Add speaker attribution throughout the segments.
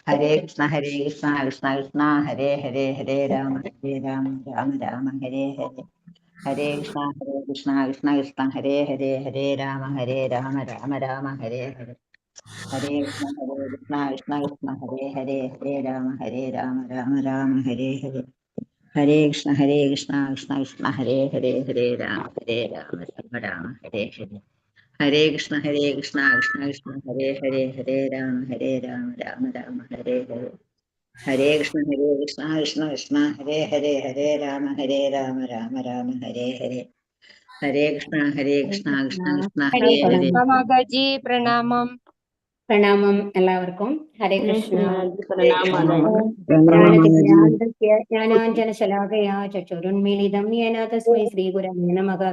Speaker 1: ഹരേ കൃഷ്ണ കൃഷ്ണ കൃഷ്ണ ഹരേ ഹരേ ഹരേ രാമ രാമ രാമ ഹരേ ഹരേ. ഹരേ കൃഷ്ണ കൃഷ്ണ കൃഷ്ണ ഹരേ ഹരേ ഹരേ രാമ രാമ രാമ ഹരേ ഹരേ. ഹരേ കൃഷ്ണ കൃഷ്ണ ഹരേ ഹരേ ഹരേ രാമ രാമ രാമ ഹരേ ഹരേ. ഹരേ കൃഷ്ണ കൃഷ്ണ ഹരേ ഹരേ ഹരേ രാമ രാമ രാമ ഹരേ ഹരേ. ഹരേ കൃഷ്ണ കൃഷ്ണ ഹരേ ഹരേ ഹരേ രാമ രാമ രാമ ഹരേ ഹരേ. ഹരേ കൃഷ്ണ കൃഷ്ണ ഹരേ ഹരേ ഹരേ രാമ രാമ രാമ ഹരേ ഹരേ. ഹരേ കൃഷ്ണ കൃഷ്ണ ഹരേ ഹരേ.
Speaker 2: മാതാജി പ്രണാമം.
Speaker 3: പ്രണാമം എല്ലാവർക്കും. ഹരേ കൃഷ്ണ. ജ്ഞാനാഞ്ജനശലാകയാ ചക്ഷുരുന്മീലിതം യേന തസ്മൈ ശ്രീഗുരവേ നമഃ.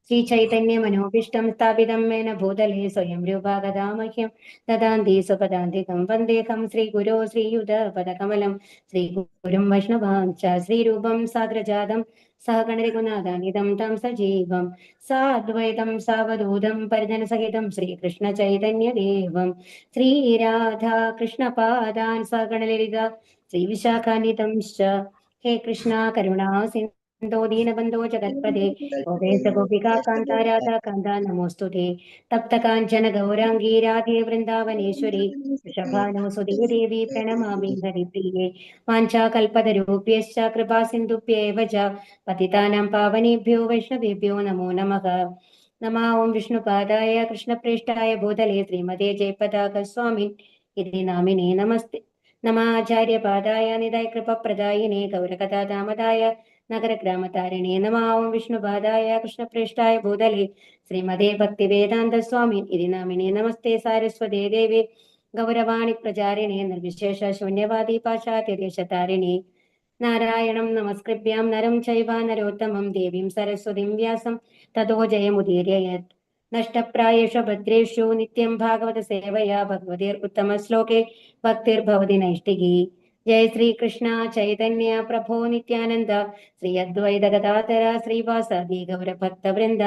Speaker 3: ശ്രീചൈതന്യ മനോഭീഷ്ടം സ്ഥാപിതം മേന ഭൂതലേ സ്വയം രൂപാ ഗതാമഹ്യം ദദാന്തി സ്വപദാന്തികം വന്ദേഹം ശ്രീഗുരോ ശ്രീയുതപദകമലം ശ്രീഗുരും വൈഷ്ണവാംശ്ച ശ്രീരൂപം സാഗ്രജാതം സഹഗണരഘുനാഥാനിതം തം സജീവം സാദ്വൈതം സാവധൂതം പരിജനസഹിതം ശ്രീകൃഷ്ണ ചൈതന്യദേവം ശ്രീരാധാ കൃഷ്ണപാദാൻ സഗണലളിത ശ്രീവിശാഖാനിതം ഹേ കൃഷ്ണ കരുണാ സിന്ധോ ദീനബന്ധോ ജഗത്പദേ ഗോപേശ ഗോപികാ കാന്ത രാധാ കാന്ത നമോസ്തുതേ. തപ്തകാഞ്ചന ഗൗരാംഗീ രാധേ വൃന്ദാവനേശ്വരി വൃഷഭാനുസുതേ ദേവി പ്രണമാമി ഹരിപ്രിയേ. വാഞ്ചാകൽപതരൂപ്യശ്ച കൃപാ സിന്ധുഭ്യേവ ച പതിതാനാം പാവനേഭ്യോ വൈഷ്ണവേഭ്യോ നമോ നമഃ. നമോ ഓം വിഷ്ണുപാദായ കൃഷ്ണപ്രേഷ്ഠായ ഭൂതലേ ശ്രീമതേ ജയപതാക സ്വാമിൻ ഇതി നാമിനേ നമസ്തേ. നമാചാര്യപാദായ നിതായ കൃപപ്രദായിനേ ഗൗരകഥാദാമദായ നഗരഗ്രാമതാരിണേ. നമോ ഓം വിഷ്ണുപാദായ കൃഷ്ണപ്രേഷ്ഠായ ഭൂതലേ ശ്രീമതേ ഭക്തിവേദാന്ത സ്വാമിൻ ഇതി നാമിനേ നമസ്തേ. സാരസ്വതേ ദേവേ ഗൗരവാണി പ്രചാരിണേ നിർവിശേഷ ശൂന്യവാദി പാശ്ചാത്യദേശതാരിണേ. നാരായണം നമസ്കൃഭ്യാം നരം ചൈവ നരോത്തമം ദേവീം സരസ്വതീം വ്യാസം തതോ ജയമുദീരയേത്. നഷ്ടപ്രായേഷു ഭദ്രേഷു നിത്യം ഭാഗവത സേവയാ ഭഗവതീർ ഉത്തമ ശ്ലോകേ ഭക്തിർഭവതി നൈഷ്ഠികീ. ജയ ശ്രീകൃഷ്ണ ചൈതന്യ പ്രഭോ നിത്യാനന്ദ ശ്രീ അദ്വൈത ഗദാധര ശ്രീവാസാദി ഗൗരഭക്തവൃന്ദ.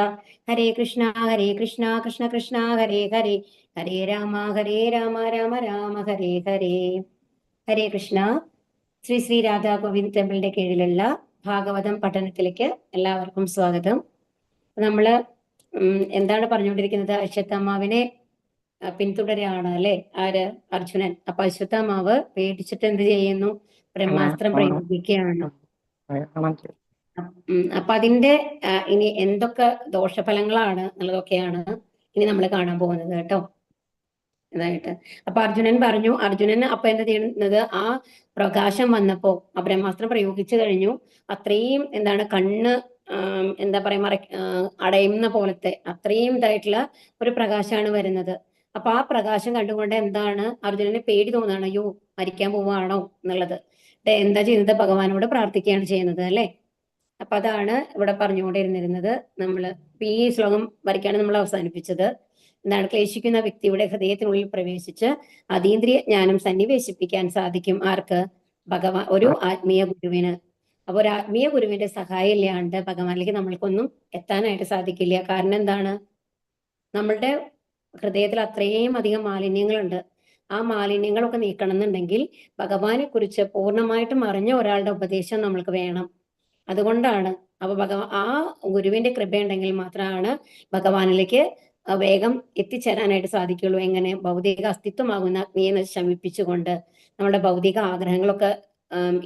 Speaker 3: ഹരേ കൃഷ്ണ കൃഷ്ണ കൃഷ്ണ ഹരേ ഹരേ ഹരേ രാമ രാമ രാമ ഹരേ ഹരേ. ഹരേ കൃഷ്ണ. ശ്രീ ശ്രീ രാധാ ഗോവിന്ദ് ടെമ്പിളിന്റെ കീഴിലുള്ള ഭാഗവതം പഠനത്തിലേക്ക് എല്ലാവർക്കും സ്വാഗതം. നമ്മള് എന്താണ് പറഞ്ഞുകൊണ്ടിരിക്കുന്നത്? അശ്വത്ഥാമാവിനെ പിന്തുടരുകയാണ് അല്ലെ, ആര്? അർജുനൻ. അപ്പൊ അശ്വത്ഥാമാവ് പേടിച്ചിട്ട് എന്ത് ചെയ്യുന്നു? ബ്രഹ്മാസ്ത്രം പ്രയോഗിക്കുകയാണ്. അപ്പൊ അതിന്റെ ഇനി എന്തൊക്കെ ദോഷഫലങ്ങളാണ് എന്നുള്ളതൊക്കെയാണ് ഇനി നമ്മൾ കാണാൻ പോകുന്നത് കേട്ടോ. ഇതായിട്ട് അപ്പൊ അർജുനൻ പറഞ്ഞു. അർജുനൻ അപ്പൊ എന്താ ചെയ്യുന്നത്? ആ പ്രകാശം വന്നപ്പോ ആ ബ്രഹ്മാസ്ത്രം പ്രയോഗിച്ചു കഴിഞ്ഞു. അത്രയും എന്താണ്, കണ്ണ് എന്താ പറയാ അടയുന്ന പോലത്തെ അത്രയും ഇതായിട്ടുള്ള ഒരു പ്രകാശമാണ് വരുന്നത്. അപ്പൊ ആ പ്രകാശം കണ്ടുകൊണ്ട് എന്താണ് അർജുനന് പേടി തോന്നുകയാണ്. അയ്യോ, മരിക്കാൻ പോവാണോ എന്നുള്ളത്. എന്താ ചെയ്യുന്നത്? ഭഗവാനോട് പ്രാർത്ഥിക്കുകയാണ് ചെയ്യുന്നത് അല്ലെ. അപ്പൊ അതാണ് ഇവിടെ പറഞ്ഞുകൊണ്ടിരുന്നിരുന്നത്. നമ്മള് ഈ ശ്ലോകം വരയ്ക്കാണ് നമ്മൾ അവസാനിപ്പിച്ചത്. എന്താണ്? ക്ലേശിക്കുന്ന വ്യക്തിയുടെ ഹൃദയത്തിനുള്ളിൽ പ്രവേശിച്ച് അതീന്ദ്രിയ ജ്ഞാനം സന്നിവേശിപ്പിക്കാൻ സാധിക്കും. ആർക്ക്? ഭഗവാൻ, ഒരു ആത്മീയ ഗുരുവിന്. അപ്പൊ ഒരു ആത്മീയ ഗുരുവിന്റെ സഹായം ഇല്ലാണ്ട് ഭഗവാനിലേക്ക് നമ്മൾക്കൊന്നും എത്താനായിട്ട് സാധിക്കില്ല. കാരണം എന്താണ്? നമ്മളുടെ ഹൃദയത്തിൽ അത്രയും അധികം മാലിന്യങ്ങളുണ്ട്. ആ മാലിന്യങ്ങളൊക്കെ നീക്കണം എന്നുണ്ടെങ്കിൽ ഭഗവാനെ കുറിച്ച് പൂർണ്ണമായിട്ടും അറിഞ്ഞ ഒരാളുടെ ഉപദേശം നമ്മൾക്ക് വേണം. അതുകൊണ്ടാണ്. അപ്പൊ ആ ഗുരുവിന്റെ കൃപയുണ്ടെങ്കിൽ മാത്രമാണ് ഭഗവാനിലേക്ക് വേഗം എത്തിച്ചേരാനായിട്ട് സാധിക്കുള്ളൂ. എങ്ങനെ? ഭൗതിക അസ്തിത്വമാകുന്ന അഗ്നിയെ ശമിപ്പിച്ചുകൊണ്ട് നമ്മുടെ ഭൗതിക ആഗ്രഹങ്ങളൊക്കെ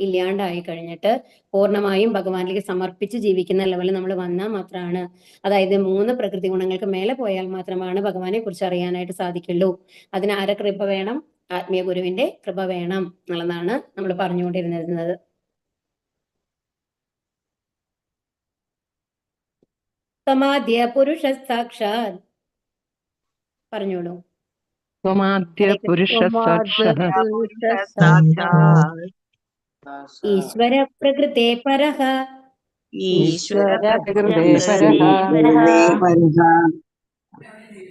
Speaker 3: ഇല്ലാണ്ടായി കഴിഞ്ഞിട്ട് പൂർണ്ണമായും ഭഗവാനിലേക്ക് സമർപ്പിച്ച് ജീവിക്കുന്ന ലെവലിൽ നമ്മൾ വന്നാൽ മാത്രമാണ്, അതായത് 3 പ്രകൃതി ഗുണങ്ങൾക്ക് മേലെ പോയാൽ മാത്രമാണ് ഭഗവാനെ കുറിച്ച് അറിയാനായിട്ട് സാധിക്കുള്ളൂ. അതിന് ആരെ കൃപ വേണം? ആത്മീയ ഗുരുവിന്റെ കൃപ വേണം എന്നുള്ളതാണ് നമ്മൾ പറഞ്ഞുകൊണ്ടിരുന്നത്. തമാദ്യ പുരുഷ സാക്ഷാത്. പറഞ്ഞോളൂ. ഈശ്വര പ്രകൃതേ പരഃ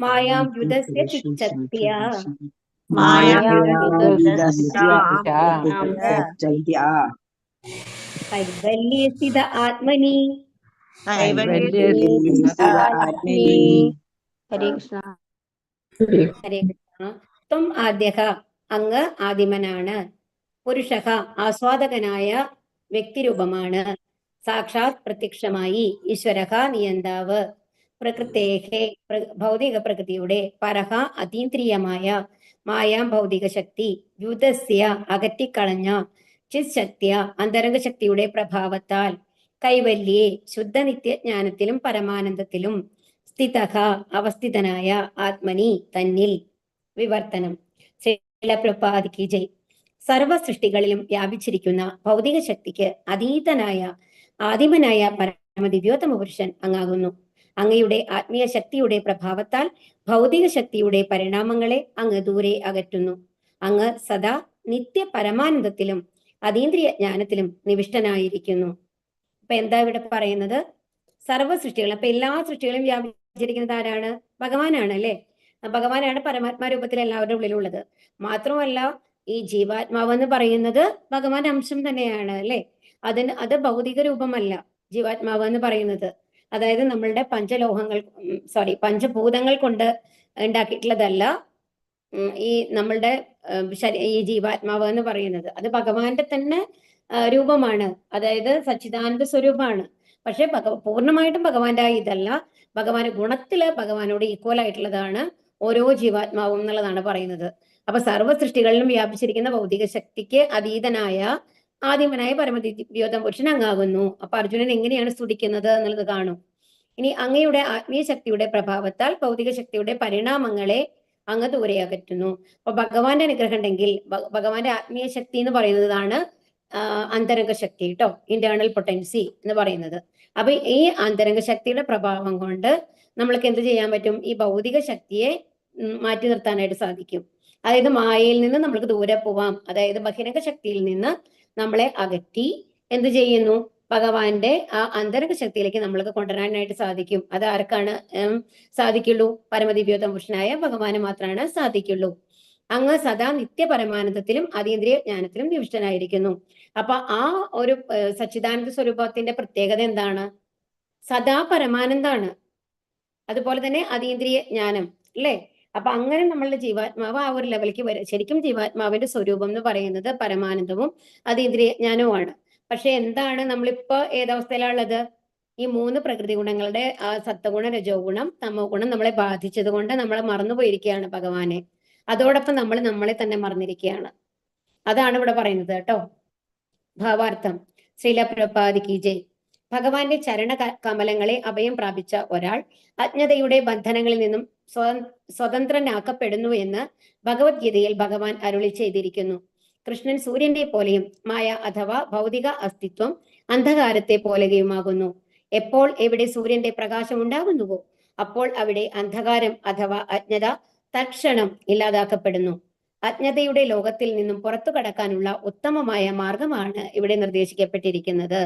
Speaker 3: മായാം യുധസ്യ ചിച്ഛത്യ കൈവല്യേ സ്ഥിത ആത്മനി. ഹരേ കൃഷ്ണ. ഹരേ കൃഷ്ണ. ത്വം ആദ്യഃ, അങ്ങ് ആദിമനാണ്. പുരുഷഃ ആസ്വാദകനായ വ്യക്തിരൂപമാണ്. സാക്ഷാത് പ്രത്യക്ഷമായി ഈശ്വരഃ നിയന്താവ്. പ്രകൃതേഹേ ഭൗതിക പ്രകൃതിയുടെ പരഹ അതീന്ദ്രിയമായ മായാം ഭൗതിക ശക്തി യുദ്ധസ്യ അകറ്റിക്കളഞ്ഞ ചിത് ശക്തിയ അന്തരംഗ ശക്തിയുടെ പ്രഭാവത്താൽ കൈവല്യേ ശുദ്ധ നിത്യജ്ഞാനത്തിലും പരമാനന്ദത്തിലും സ്ഥിതഃ അവസ്ഥിതനായ ആത്മനി തന്നിൽ. വിവർത്തനം. പ്രഭുപാദിക്ക് ജയ്. സർവ സൃഷ്ടികളിലും വ്യാപിച്ചിരിക്കുന്ന ഭൗതിക ശക്തിക്ക് അതീതനായ ആദിമനായ പരമദിവ്യോത്തമ പുരുഷൻ അങ്ങാകുന്നു. അങ്ങയുടെ ആത്മീയ ശക്തിയുടെ പ്രഭാവത്താൽ ഭൗതിക ശക്തിയുടെ പരിണാമങ്ങളെ അങ്ങ് ദൂരെ അകറ്റുന്നു. അങ്ങ് സദാ നിത്യ പരമാനന്ദത്തിലും അതീന്ദ്രിയ ജ്ഞാനത്തിലും നിവിഷ്ടനായിരിക്കുന്നു. അപ്പൊ എന്താ ഇവിടെ പറയുന്നത്? സർവ്വ സൃഷ്ടികളും, അപ്പൊ എല്ലാ സൃഷ്ടികളും വ്യാപിച്ചിരിക്കുന്നത് ആരാണ്? ഭഗവാനാണ് അല്ലെ? ഭഗവാനാണ് പരമാത്മാ രൂപത്തിൽ എല്ലാവരുടെ ഉള്ളിലുള്ളത്. മാത്രമല്ല ഈ ജീവാത്മാവ് എന്ന് പറയുന്നത് ഭഗവാന്റെ അംശം തന്നെയാണ് അല്ലെ? അത് ഭൗതിക രൂപമല്ല ജീവാത്മാവ് എന്ന് പറയുന്നത്. അതായത് നമ്മളുടെ പഞ്ചഭൂതങ്ങൾ കൊണ്ട് ഉണ്ടാക്കിയിട്ടുള്ളതല്ല ഈ നമ്മളുടെ ഈ ജീവാത്മാവ് എന്ന് പറയുന്നത്. അത് ഭഗവാന്റെ തന്നെ രൂപമാണ്, അതായത് സച്ചിദാനന്ദ സ്വരൂപമാണ്. പക്ഷെ പൂർണ്ണമായിട്ടും ഭഗവാന്റെ ഇതല്ല. ഭഗവാന്റെ ഗുണത്തില് ഭഗവാനോട് ഈക്വൽ ആയിട്ടുള്ളതാണ് ഓരോ ജീവാത്മാവും എന്നുള്ളതാണ് പറയുന്നത്. അപ്പൊ സർവ്വ സൃഷ്ടികളിലും വ്യാപിച്ചിരിക്കുന്ന ഭൗതിക ശക്തിക്ക് അതീതനായ ആദിമനായ പരമദിവ്യോത്തമ പുരുഷൻ അങ്ങാകുന്നു. അപ്പൊ അർജുനൻ എങ്ങനെയാണ് സ്തുതിക്കുന്നത് എന്നുള്ളത് കാണും. ഇനി അങ്ങയുടെ ആത്മീയ ശക്തിയുടെ പ്രഭാവത്താൽ ഭൗതിക ശക്തിയുടെ പരിണാമങ്ങളെ അങ്ങ് ദൂരെ അകറ്റുന്നു. അപ്പൊ ഭഗവാന്റെ അനുഗ്രഹം ഉണ്ടെങ്കിൽ ഭഗവാന്റെ ആത്മീയ ശക്തി എന്ന് പറയുന്നതാണ് അന്തരംഗ ശക്തി കേട്ടോ, ഇന്റേണൽ പൊട്ടൻസി എന്ന് പറയുന്നത്. അപ്പൊ ഈ അന്തരംഗ ശക്തിയുടെ പ്രഭാവം കൊണ്ട് നമ്മൾക്ക് എന്ത് ചെയ്യാൻ പറ്റും? ഈ ഭൗതിക ശക്തിയെ മാറ്റി നിർത്താനായിട്ട് സാധിക്കും. അതായത് മായയിൽ നിന്ന് നമ്മൾക്ക് ദൂരെ പോവാം. അതായത് ബഹിരംഗ ശക്തിയിൽ നിന്ന് നമ്മളെ അകറ്റി എന്ത് ചെയ്യുന്നു? ഭഗവാന്റെ ആ അന്തരംഗ ശക്തിയിലേക്ക് നമ്മൾക്ക് കൊണ്ടുവരാനായിട്ട് സാധിക്കും. അത് ആർക്കാണ് സാധിക്കുള്ളൂ? പരമദിവ്യോത്തമ പുരുഷനായ ഭഗവാന് മാത്രമാണ് സാധിക്കുള്ളൂ. അങ്ങ് സദാ നിത്യ പരമാനന്ദത്തിലും അതീന്ദ്രിയ ജ്ഞാനത്തിലും നിവിഷ്ടനായിരിക്കുന്നു. അപ്പൊ ആ ഒരു സച്ചിദാനന്ദ സ്വരൂപത്തിന്റെ പ്രത്യേകത എന്താണ്? സദാ പരമാനന്ദാണ്, അതുപോലെ തന്നെ അതീന്ദ്രിയ ജ്ഞാനം അല്ലേ? അപ്പൊ അങ്ങനെ നമ്മളുടെ ജീവാത്മാവ് ആ ഒരു ലെവലിലേക്ക് വരും. ശരിക്കും ജീവാത്മാവിന്റെ സ്വരൂപം എന്ന് പറയുന്നത് പരമാനന്ദവും അതീന്ദ്രിയ ജ്ഞാനവുമാണ്. പക്ഷെ എന്താണ് നമ്മളിപ്പോ ഏതവസ്ഥയിലുള്ളത്? ഈ മൂന്ന് പ്രകൃതി ഗുണങ്ങളുടെ ആ സത്വഗുണം, രജോ ഗുണം, തമോ ഗുണം നമ്മളെ ബാധിച്ചത് കൊണ്ട് നമ്മൾ മറന്നുപോയിരിക്കുകയാണ് ഭഗവാനെ. അതോടൊപ്പം നമ്മൾ നമ്മളെ തന്നെ മറന്നിരിക്കുകയാണ്. അതാണ് ഇവിടെ പറയുന്നത് കേട്ടോ. ഭാവാർത്ഥം. ശ്രീല പ്രഭുപാദിക്ക് ജയ്. ഭഗവാന്റെ ചരണ കമലങ്ങളെ അഭയം പ്രാപിച്ച ഒരാൾ അജ്ഞതയുടെ ബന്ധനങ്ങളിൽ നിന്നും സ്വതന്ത്രനാക്കപ്പെടുന്നു എന്ന് ഭഗവത്ഗീതയിൽ ഭഗവാൻ അരുളി ചെയ്തിരിക്കുന്നു. കൃഷ്ണൻ സൂര്യന്റെ പോലെയും മായ അഥവാ ഭൗതിക അസ്തിത്വം അന്ധകാരത്തെ പോലെയുമാകുന്നു. എപ്പോൾ എവിടെ സൂര്യന്റെ പ്രകാശം ഉണ്ടാകുന്നുവോ അപ്പോൾ അവിടെ അന്ധകാരം അഥവാ അജ്ഞത തൽക്ഷണം ഇല്ലാതാക്കപ്പെടുന്നു. അജ്ഞതയുടെ ലോകത്തിൽ നിന്നും പുറത്തു കടക്കാനുള്ള ഉത്തമമായ മാർഗമാണ് ഇവിടെ നിർദ്ദേശിക്കപ്പെട്ടിരിക്കുന്നത്.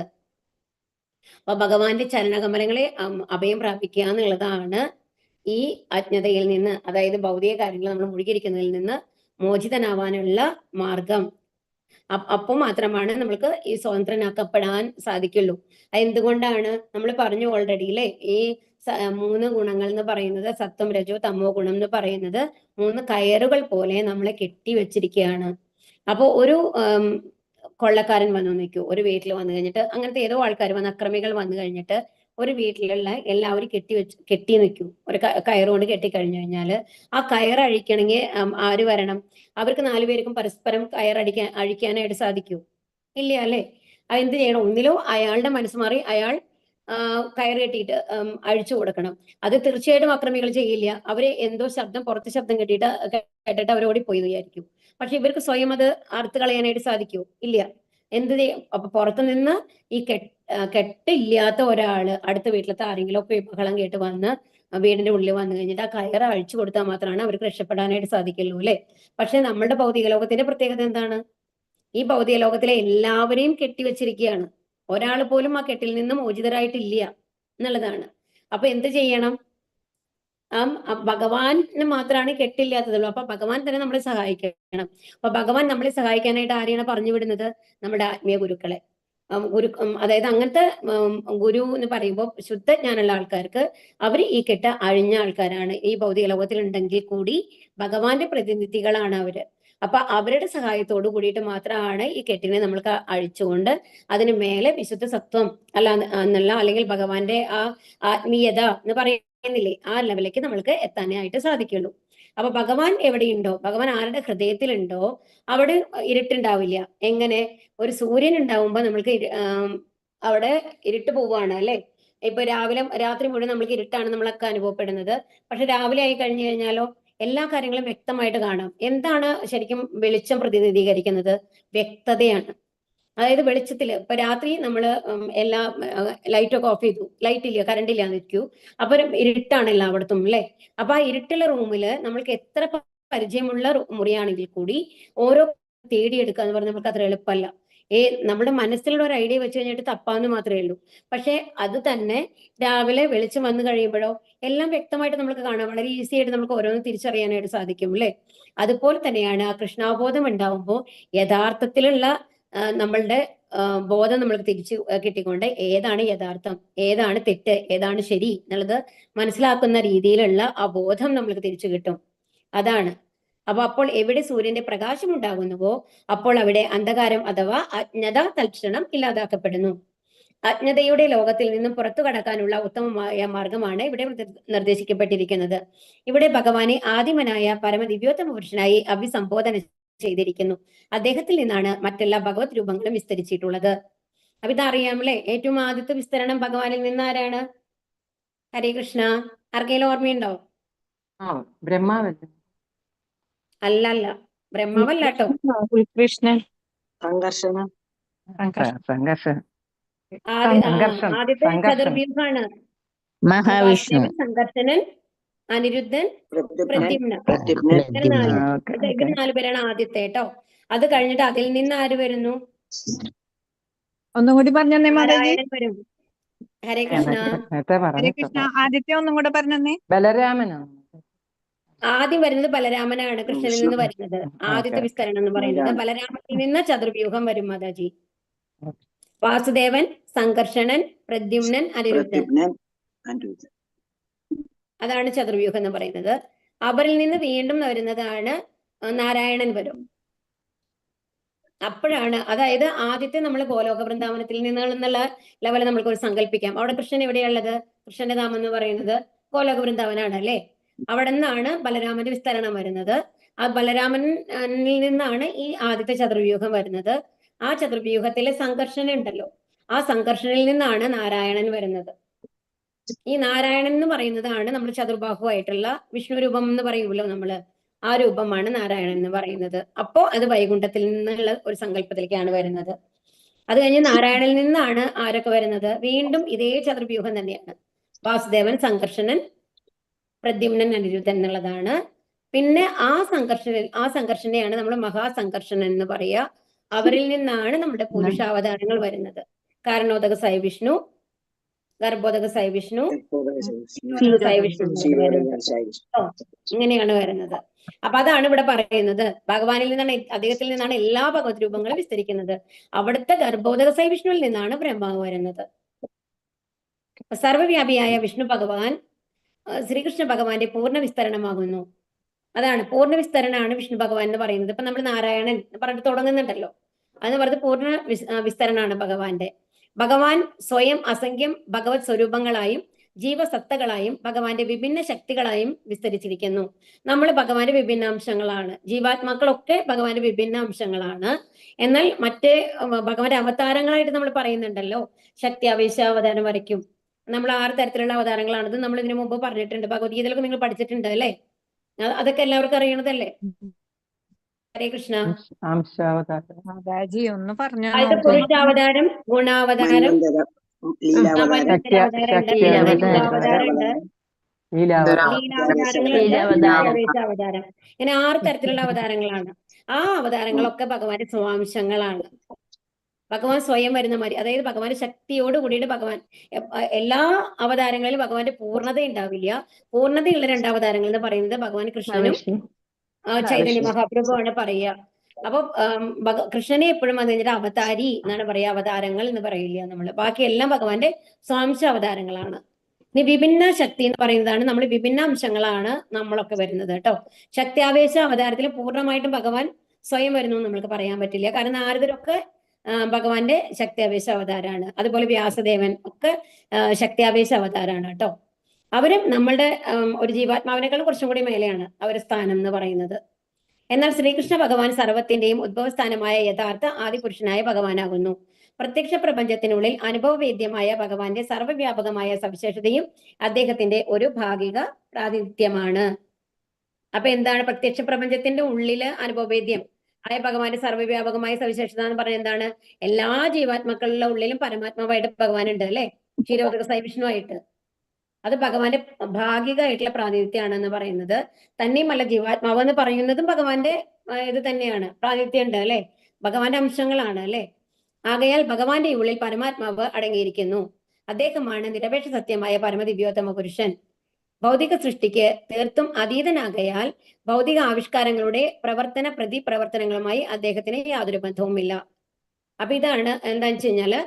Speaker 3: അപ്പൊ ഭഗവാന്റെ ചരണകമലങ്ങളെ അഭയം പ്രാപിക്കുക എന്നുള്ളതാണ് ഈ അജ്ഞതയിൽ നിന്ന്, അതായത് ഭൗതിക കാര്യങ്ങൾ നമ്മൾ മുഴുകിയിരിക്കുന്നതിൽ നിന്ന് മോചിതനാവാനുള്ള മാർഗം. അപ്പോൾ മാത്രമാണ് നമ്മൾക്ക് ഈ സ്വതന്ത്രനാക്കപ്പെടാൻ സാധിക്കുള്ളൂ. എന്തുകൊണ്ടാണ്? നമ്മൾ പറഞ്ഞു ഓൾറെഡി അല്ലേ, ഈ 3 ഗുണങ്ങൾ എന്ന് പറയുന്നത് സത്വം, രജോ, തമോ ഗുണം എന്ന് പറയുന്നത് 3 കയറുകൾ പോലെ നമ്മളെ കെട്ടി വെച്ചിരിക്കുകയാണ്. അപ്പൊ ഒരു കൊള്ളക്കാരൻ വന്നു നിൽക്കൂ, ഒരു വീട്ടിൽ വന്നു കഴിഞ്ഞിട്ട്, അങ്ങനത്തെ ഏതോ ആൾക്കാർ വന്ന്, അക്രമികൾ വന്നു കഴിഞ്ഞിട്ട് ഒരു വീട്ടിലുള്ള എല്ലാവരും കെട്ടി നിൽക്കൂ. ഒരു കയറുകൊണ്ട് കെട്ടിക്കഴിഞ്ഞു കഴിഞ്ഞാൽ ആ കയർ അഴിക്കണമെങ്കിൽ ആര് വരണം? അവർക്ക് 4 പേർക്കും പരസ്പരം അഴിക്കാനായിട്ട് സാധിക്കൂ? ഇല്ല അല്ലെ? എന്ത് ചെയ്യണം? ഒന്നിലോ അയാളുടെ മനസ്സ് മാറി അയാൾ കയർ കെട്ടിയിട്ട് അഴിച്ചു കൊടുക്കണം. അത് തീർച്ചയായിട്ടും അക്രമികൾ ചെയ്യില്ല. അവര് എന്തോ പുറത്ത് ശബ്ദം കേട്ടിട്ട് അവർ ഓടിപ്പോയി വിചാരിക്കും. പക്ഷെ ഇവർക്ക് സ്വയം അത് അറുത്ത് കളയാനായിട്ട് സാധിക്കൂ? ഇല്ല. എന്ത് ചെയ്യും? അപ്പൊ പുറത്തു നിന്ന് ഈ കെട്ടില്ലാത്ത ഒരാള് അടുത്ത വീട്ടിലത്തെ ആരെങ്കിലും ഒക്കെ ബഹളം കേട്ട് വന്ന് വീടിന്റെ ഉള്ളിൽ വന്നു കഴിഞ്ഞിട്ട് ആ കയറ് അഴിച്ചു കൊടുത്താൽ മാത്രമാണ് അവർക്ക് രക്ഷപ്പെടാനായിട്ട് സാധിക്കുള്ളൂ അല്ലെ? പക്ഷെ നമ്മുടെ ഭൗതിക ലോകത്തിന്റെ പ്രത്യേകത എന്താണ്? ഈ ഭൗതിക ലോകത്തിലെ എല്ലാവരെയും കെട്ടിവെച്ചിരിക്കുകയാണ്. ഒരാൾ പോലും ആ കെട്ടിൽ നിന്ന് മോചിതരായിട്ടില്ല എന്നുള്ളതാണ്. അപ്പൊ എന്ത് ചെയ്യണം? ഭഗവാന് മാത്രമാണ് കെട്ടില്ലാത്തതുള്ളൂ. അപ്പൊ ഭഗവാൻ തന്നെ നമ്മളെ സഹായിക്കണം. അപ്പൊ ഭഗവാൻ നമ്മളെ സഹായിക്കാനായിട്ട് ആരെയാണ് പറഞ്ഞു വിടുന്നത്? നമ്മുടെ ആത്മീയ ഗുരുക്കളെ. അതായത് അങ്ങനത്തെ ഗുരു എന്ന് പറയുമ്പോൾ ശുദ്ധജ്ഞാനമുള്ള ആൾക്കാർക്ക് അവർ ഈ കെട്ട് അഴിഞ്ഞ ആൾക്കാരാണ്. ഈ ഭൗതിക ലോകത്തിൽ ഉണ്ടെങ്കിൽ കൂടി ഭഗവാന്റെ പ്രതിനിധികളാണ് അവര്. അപ്പൊ അവരുടെ സഹായത്തോട് കൂടിയിട്ട് മാത്രമാണ് ഈ കെട്ടിനെ നമ്മൾക്ക് അഴിച്ചുകൊണ്ട് അതിന് മേലെ വിശുദ്ധ സത്വം അല്ല എന്നുള്ള അല്ലെങ്കിൽ ഭഗവാന്റെ ആ ആത്മീയത എന്ന് പറയുന്നില്ലേ, ആ ലെവലിലേക്ക് നമ്മൾക്ക് എത്താനായിട്ട് സാധിക്കുള്ളൂ. അപ്പൊ ഭഗവാൻ എവിടെയുണ്ടോ, ഭഗവാൻ ആരുടെ ഹൃദയത്തിലുണ്ടോ അവിടെ ഇരുട്ടുണ്ടാവില്ല. എങ്ങനെ ഒരു സൂര്യൻ ഉണ്ടാവുമ്പോ നമ്മൾക്ക് അവിടെ ഇരുട്ട് പോവുകയാണ് അല്ലെ. ഇപ്പൊ രാവിലെ രാത്രി മുഴുവൻ നമ്മൾക്ക് ഇരുട്ടാണ് നമ്മളൊക്കെ അനുഭവപ്പെടുന്നത്. പക്ഷെ രാവിലെ ആയി കഴിഞ്ഞു കഴിഞ്ഞാലോ എല്ലാ കാര്യങ്ങളും വ്യക്തമായിട്ട് കാണാം. എന്താണ് ശരിക്കും വെളിച്ചം പ്രതിനിധീകരിക്കുന്നത്? വ്യക്തതയാണ്. അതായത് വെളിച്ചത്തില് ഇപ്പൊ രാത്രി നമ്മള് എല്ലാ ലൈറ്റൊക്കെ ഓഫ് ചെയ്തു, ലൈറ്റ് ഇല്ല, കറണ്ട് ഇല്ലാന്ന് വെക്കൂ, അപ്പൊ ഇരുട്ടാണ് എല്ലായിടത്തും അല്ലെ. അപ്പൊ ആ ഇരുട്ടുള്ള റൂമില് നമ്മൾക്ക് എത്ര പരിചയമുള്ള മുറിയാണെങ്കിൽ കൂടി ഓരോ തേടിയെടുക്കുക എന്ന് പറഞ്ഞാൽ നമുക്ക് അത്ര എളുപ്പമല്ല. നമ്മുടെ മനസ്സിലുള്ള ഒരു ഐഡിയ വെച്ച് കഴിഞ്ഞിട്ട് തപ്പാന്ന് മാത്രമേ ഉള്ളൂ. പക്ഷെ അത് തന്നെ രാവിലെ വെളിച്ചം വന്നു കഴിയുമ്പോഴോ എല്ലാം വ്യക്തമായിട്ട് നമുക്ക് കാണാം. വളരെ ഈസി ആയിട്ട് നമുക്ക് ഓരോന്ന് തിരിച്ചറിയാനായിട്ട് സാധിക്കും അല്ലെ. അതുപോലെ തന്നെയാണ് ആ കൃഷ്ണാബോധം ഉണ്ടാവുമ്പോൾ യഥാർത്ഥത്തിലുള്ള നമ്മളുടെ ബോധം നമ്മൾക്ക് തിരിച്ചു കിട്ടിക്കൊണ്ട് ഏതാണ് യഥാർത്ഥം, ഏതാണ് തെറ്റ്, ഏതാണ് ശരി എന്നുള്ളത് മനസ്സിലാക്കുന്ന രീതിയിലുള്ള ആ ബോധം നമ്മൾക്ക് തിരിച്ചു കിട്ടും. അതാണ്. അപ്പൊ അപ്പോൾ എവിടെ സൂര്യന്റെ പ്രകാശം ഉണ്ടാകുന്നുവോ അപ്പോൾ അവിടെ അന്ധകാരം അഥവാ അജ്ഞത തൽക്ഷണം ഇല്ലാതാക്കപ്പെടുന്നു. അജ്ഞതയുടെ ലോകത്തിൽ നിന്നും പുറത്തു കടക്കാനുള്ള ഉത്തമമായ മാർഗമാണ് ഇവിടെ നിർദ്ദേശിക്കപ്പെട്ടിരിക്കുന്നത്. ഇവിടെ ഭഗവാനെ ആദിമനായ പരമദിവ്യോത്തമ പുരുഷനായി അഭിസംബോധന ചെയ്തിരിക്കുന്നു. അദ്ദേഹത്തിൽ നിന്നാണ് മറ്റെല്ലാ ഭഗവത് രൂപങ്ങളും വിസ്തരിച്ചിട്ടുള്ളത്. അപ്പൊ ഇതറിയാമല്ലേ, ഏറ്റവും ആദ്യത്തെ വിസ്തരണം ഭഗവാനിൽ നിന്ന് ആരാണ്? ഹരേ കൃഷ്ണ. ആർക്കെങ്കിലും ഓർമ്മയുണ്ടോ? അല്ല അല്ല, ബ്രഹ്മാവല്ല കേട്ടോ.
Speaker 2: കൃഷ്ണൻ.
Speaker 3: ആദ്യത്തെ ചതുർവ്യൂഹാണ്.
Speaker 2: മഹാവിഷ്ണു,
Speaker 3: സംഘർഷണൻ, അനിരുദ്ധൻ, പ്രദ്യുമ്നൻ. ഇവർ 4 പേരാണ് ആദ്യത്തെ കേട്ടോ. അത് കഴിഞ്ഞിട്ട് അതിൽ നിന്ന് ആര് വരുന്നു?
Speaker 2: ഒന്നും കൂടി പറഞ്ഞേ മാതാജി.
Speaker 3: നാരായണൻ വരും. ഹരേ കൃഷ്ണ.
Speaker 2: ഹരേ കൃഷ്ണ. ആദ്യത്തെ ഒന്നും കൂടെ പറഞ്ഞേ.
Speaker 4: ബലരാമനോ?
Speaker 3: ആദ്യം വരുന്നത് ബലരാമനാണ്, കൃഷ്ണനിൽ നിന്ന് വരുന്നത്. ആദ്യത്തെ വിസ്തരണം എന്ന് പറയുന്നത് ബലരാമനിൽ നിന്ന് ചതുർവ്യൂഹം വരും മാതാജി. വാസുദേവൻ, സംഘർഷണൻ, പ്രദ്യുമ്നൻ, അനിരുദ്ധൻ. അതാണ് ചതുർവ്യൂഹം എന്ന് പറയുന്നത്. അവരിൽ നിന്ന് വീണ്ടും വരുന്നതാണ് നാരായണൻ വരും. അപ്പോഴാണ്, അതായത് ആദ്യത്തെ നമ്മൾ ഗോലോക വൃന്ദാവനത്തിൽ നിന്നുള്ള ലെവൽ നമ്മൾക്ക് ഒരു സങ്കല്പിക്കാം. അവിടെ കൃഷ്ണൻ എവിടെയുള്ളത്? കൃഷ്ണന്റെ ധാമം എന്ന് പറയുന്നത് ഗോലോക വൃന്ദാവനാണ് അല്ലെ. അവിടെ നിന്നാണ് ബലരാമന്റെ വിസ്തരണം വരുന്നത്. ആ ബലരാമനിൽ നിന്നാണ് ഈ ആദ്യത്തെ ചതുർവ്യൂഹം വരുന്നത്. ആ ചതുർവ്യൂഹത്തിലെ സംഘർഷണൻ ഉണ്ടല്ലോ, ആ സംഘർഷണിൽ നിന്നാണ് നാരായണൻ വരുന്നത്. ഈ നാരായണൻ എന്ന് പറയുന്നതാണ് നമ്മൾ ചതുർബാഹുവായിട്ടുള്ള വിഷ്ണു രൂപം എന്ന് പറയുമല്ലോ നമ്മള്, ആ രൂപമാണ് നാരായണൻ എന്ന് പറയുന്നത്. അപ്പോ അത് വൈകുണ്ഠത്തിൽ നിന്നുള്ള ഒരു സങ്കല്പത്തിലേക്കാണ് വരുന്നത്. അത് കഴിഞ്ഞ് നാരായണനിൽ നിന്നാണ് ആരൊക്കെ വരുന്നത്? വീണ്ടും ഇതേ ചതുർവ്യൂഹം തന്നെയാണ്. വാസുദേവൻ, സംഘർഷണൻ, പ്രദ്യുമ്നൻ, അനിരുദ്ധൻ എന്നുള്ളതാണ്. പിന്നെ ആ സംഘർഷനെയാണ് നമ്മൾ മഹാസംഘർഷണൻ എന്ന് പറയുക. അവരിൽ നിന്നാണ് നമ്മുടെ പുരുഷാവതാരങ്ങൾ വരുന്നത്. കാരണോദക സായി വിഷ്ണു, ഗർഭോദക സായി വിഷ്ണു, സായി വിഷ്ണു ഇങ്ങനെയാണ് വരുന്നത്. അപ്പൊ അതാണ് ഇവിടെ പറയുന്നത്. ഭഗവാനിൽ നിന്നാണ്, അദ്ദേഹത്തിൽ നിന്നാണ് എല്ലാ ഭഗവത് രൂപങ്ങളും വിസ്തരിക്കുന്നത്. അവിടുത്തെ ഗർഭോദക സായി വിഷ്ണുവിൽ നിന്നാണ് ബ്രഹ്മാവ് വരുന്നത്. സർവ്വവ്യാപിയായ വിഷ്ണു ഭഗവാൻ ശ്രീകൃഷ്ണ ഭഗവാന്റെ പൂർണ്ണ വിസ്തരണമാകുന്നു. അതാണ് പൂർണ്ണ വിസ്തരണമാണ് വിഷ്ണു ഭഗവാൻ എന്ന് പറയുന്നത്. ഇപ്പൊ നമ്മൾ നാരായണൻ പറഞ്ഞിട്ട് തുടങ്ങുന്നുണ്ടല്ലോ, അതെന്ന് പറയുന്നത് പൂർണ്ണ വിസ്തരണമാണ് ഭഗവാന്റെ. ഭഗവാൻ സ്വയം അസംഖ്യം ഭഗവത് സ്വരൂപങ്ങളായും ജീവസത്തകളായും ഭഗവാന്റെ വിഭിന്ന ശക്തികളായും വിസ്തരിച്ചിരിക്കുന്നു. നമ്മൾ ഭഗവാന്റെ വിഭിന്നാംശങ്ങളാണ്, ജീവാത്മാക്കളൊക്കെ ഭഗവാന്റെ വിഭിന്നാംശങ്ങളാണ്. എന്നാൽ മറ്റേ ഭഗവാന്റെ അവതാരങ്ങളായിട്ട് നമ്മൾ പറയുന്നുണ്ടല്ലോ, ശക്തി ആവേശാവതാരം വരയ്ക്കും. നമ്മൾ 6 തരത്തിലുള്ള അവതാരങ്ങളാണത് നമ്മൾ ഇതിനു മുമ്പ് പറഞ്ഞിട്ടുണ്ട്. ഭഗവത്ഗീതയിലൊക്കെ നിങ്ങൾ പഠിച്ചിട്ടുണ്ട് അല്ലെ, അതൊക്കെ എല്ലാവർക്കും അറിയണതല്ലേ. ഹരേ കൃഷ്ണ. ആദ്യത്തെ പുരുഷാവതാരം, ഗുണാവതാരം, ലീലാവതാരം, ഇങ്ങനെ 6 തരത്തിലുള്ള അവതാരങ്ങളാണ്. ആ അവതാരങ്ങളൊക്കെ ഭഗവാന്റെ സ്വാംശങ്ങളാണ്. ഭഗവാൻ സ്വയം വരുന്ന മാതിരി, അതായത് ഭഗവാന്റെ ശക്തിയോട് കൂടിയിട്ട് ഭഗവാൻ എല്ലാ അവതാരങ്ങളിലും ഭഗവാന്റെ പൂർണ്ണത ഉണ്ടാവില്ല. പൂർണ്ണതയുള്ള 2 അവതാരങ്ങൾ എന്ന് പറയുന്നത് ഭഗവാൻ കൃഷ്ണനും ചൈതന്യ മഹാപ്രഭുവാണ് പറയുക. അപ്പൊ കൃഷ്ണനെ എപ്പോഴും വന്നു കഴിഞ്ഞിട്ട് അവതാരി എന്നാണ് പറയുക, അവതാരങ്ങൾ എന്ന് പറയില്ല നമ്മള്. ബാക്കി എല്ലാം ഭഗവാന്റെ സ്വാംശ അവതാരങ്ങളാണ്. ഇനി വിഭിന്ന ശക്തി എന്ന് പറയുന്നതാണ്, നമ്മൾ വിഭിന്ന അംശങ്ങളാണ് നമ്മളൊക്കെ വരുന്നത് കേട്ടോ. ശക്തിയാവേശ അവതാരത്തിൽ പൂർണ്ണമായിട്ടും ഭഗവാൻ സ്വയം വരുന്നു എന്ന് നമ്മൾക്ക് പറയാൻ പറ്റില്ല. കാരണം നാരദരൊക്കെ ഭഗവാന്റെ ശക്തിയാവേശ അവതാരാണ്. അതുപോലെ വ്യാസദേവൻ ഒക്കെ ശക്തിയാവേശ അവതാരാണ് കേട്ടോ. അവരും നമ്മളുടെ ഒരു ജീവാത്മാവിനേക്കാളും കുറച്ചും കൂടി മേലെയാണ് അവരുടെ സ്ഥാനം എന്ന് പറയുന്നത്. എന്നാൽ ശ്രീകൃഷ്ണ ഭഗവാൻ സർവത്തിന്റെയും ഉദ്ഭവസ്ഥാനമായ യഥാർത്ഥ ആദിപുരുഷനായ ഭഗവാനാകുന്നു. പ്രത്യക്ഷ പ്രപഞ്ചത്തിനുള്ളിൽ അനുഭവവേദ്യമായ ഭഗവാന്റെ സർവ്വവ്യാപകമായ സവിശേഷതയും അദ്ദേഹത്തിന്റെ ഒരു ഭാഗിക പ്രാതിനിധ്യമാണ്. അപ്പൊ എന്താണ് പ്രത്യക്ഷ പ്രപഞ്ചത്തിന്റെ ഉള്ളില് അനുഭവവേദ്യം ആയ ഭഗവാന്റെ സർവ്വവ്യാപകമായ സവിശേഷത എന്ന് പറയുന്നത് എന്താണ്? എല്ലാ ജീവാത്മാക്കളുടെ ഉള്ളിലും പരമാത്മാവായിട്ട് ഭഗവാൻ ഉണ്ട് അല്ലെ, ക്ഷീരോദക സൈവിഷ്ണുവായിട്ട്. അത് ഭഗവാന്റെ ഭാഗികമായിട്ടുള്ള പ്രാതിനിധ്യമാണെന്ന് പറയുന്നത്. തന്നെയുമല്ല, ജീവാത്മാവ് എന്ന് പറയുന്നതും ഭഗവാന്റെ ഇത് തന്നെയാണ്, പ്രാതിനിധ്യം ഉണ്ട് അല്ലെ, ഭഗവാന്റെ അംശങ്ങളാണ് അല്ലെ. ആകയാൽ ഭഗവാന്റെ ഉള്ളിൽ പരമാത്മാവ് അടങ്ങിയിരിക്കുന്നു. അദ്ദേഹമാണ് നിരപേക്ഷ സത്യമായ പരമദിവ്യോത്തമ പുരുഷൻ. ഭൗതിക സൃഷ്ടിക്ക് തീർത്തും അതീതനാകയാൽ ഭൗതിക ആവിഷ്കാരങ്ങളുടെ പ്രവർത്തന പ്രതിപ്രവർത്തനങ്ങളുമായി അദ്ദേഹത്തിന് യാതൊരു ബന്ധവുമില്ല. അപ്പൊ ഇതാണ് എന്താന്ന് വെച്ച് കഴിഞ്ഞാല്,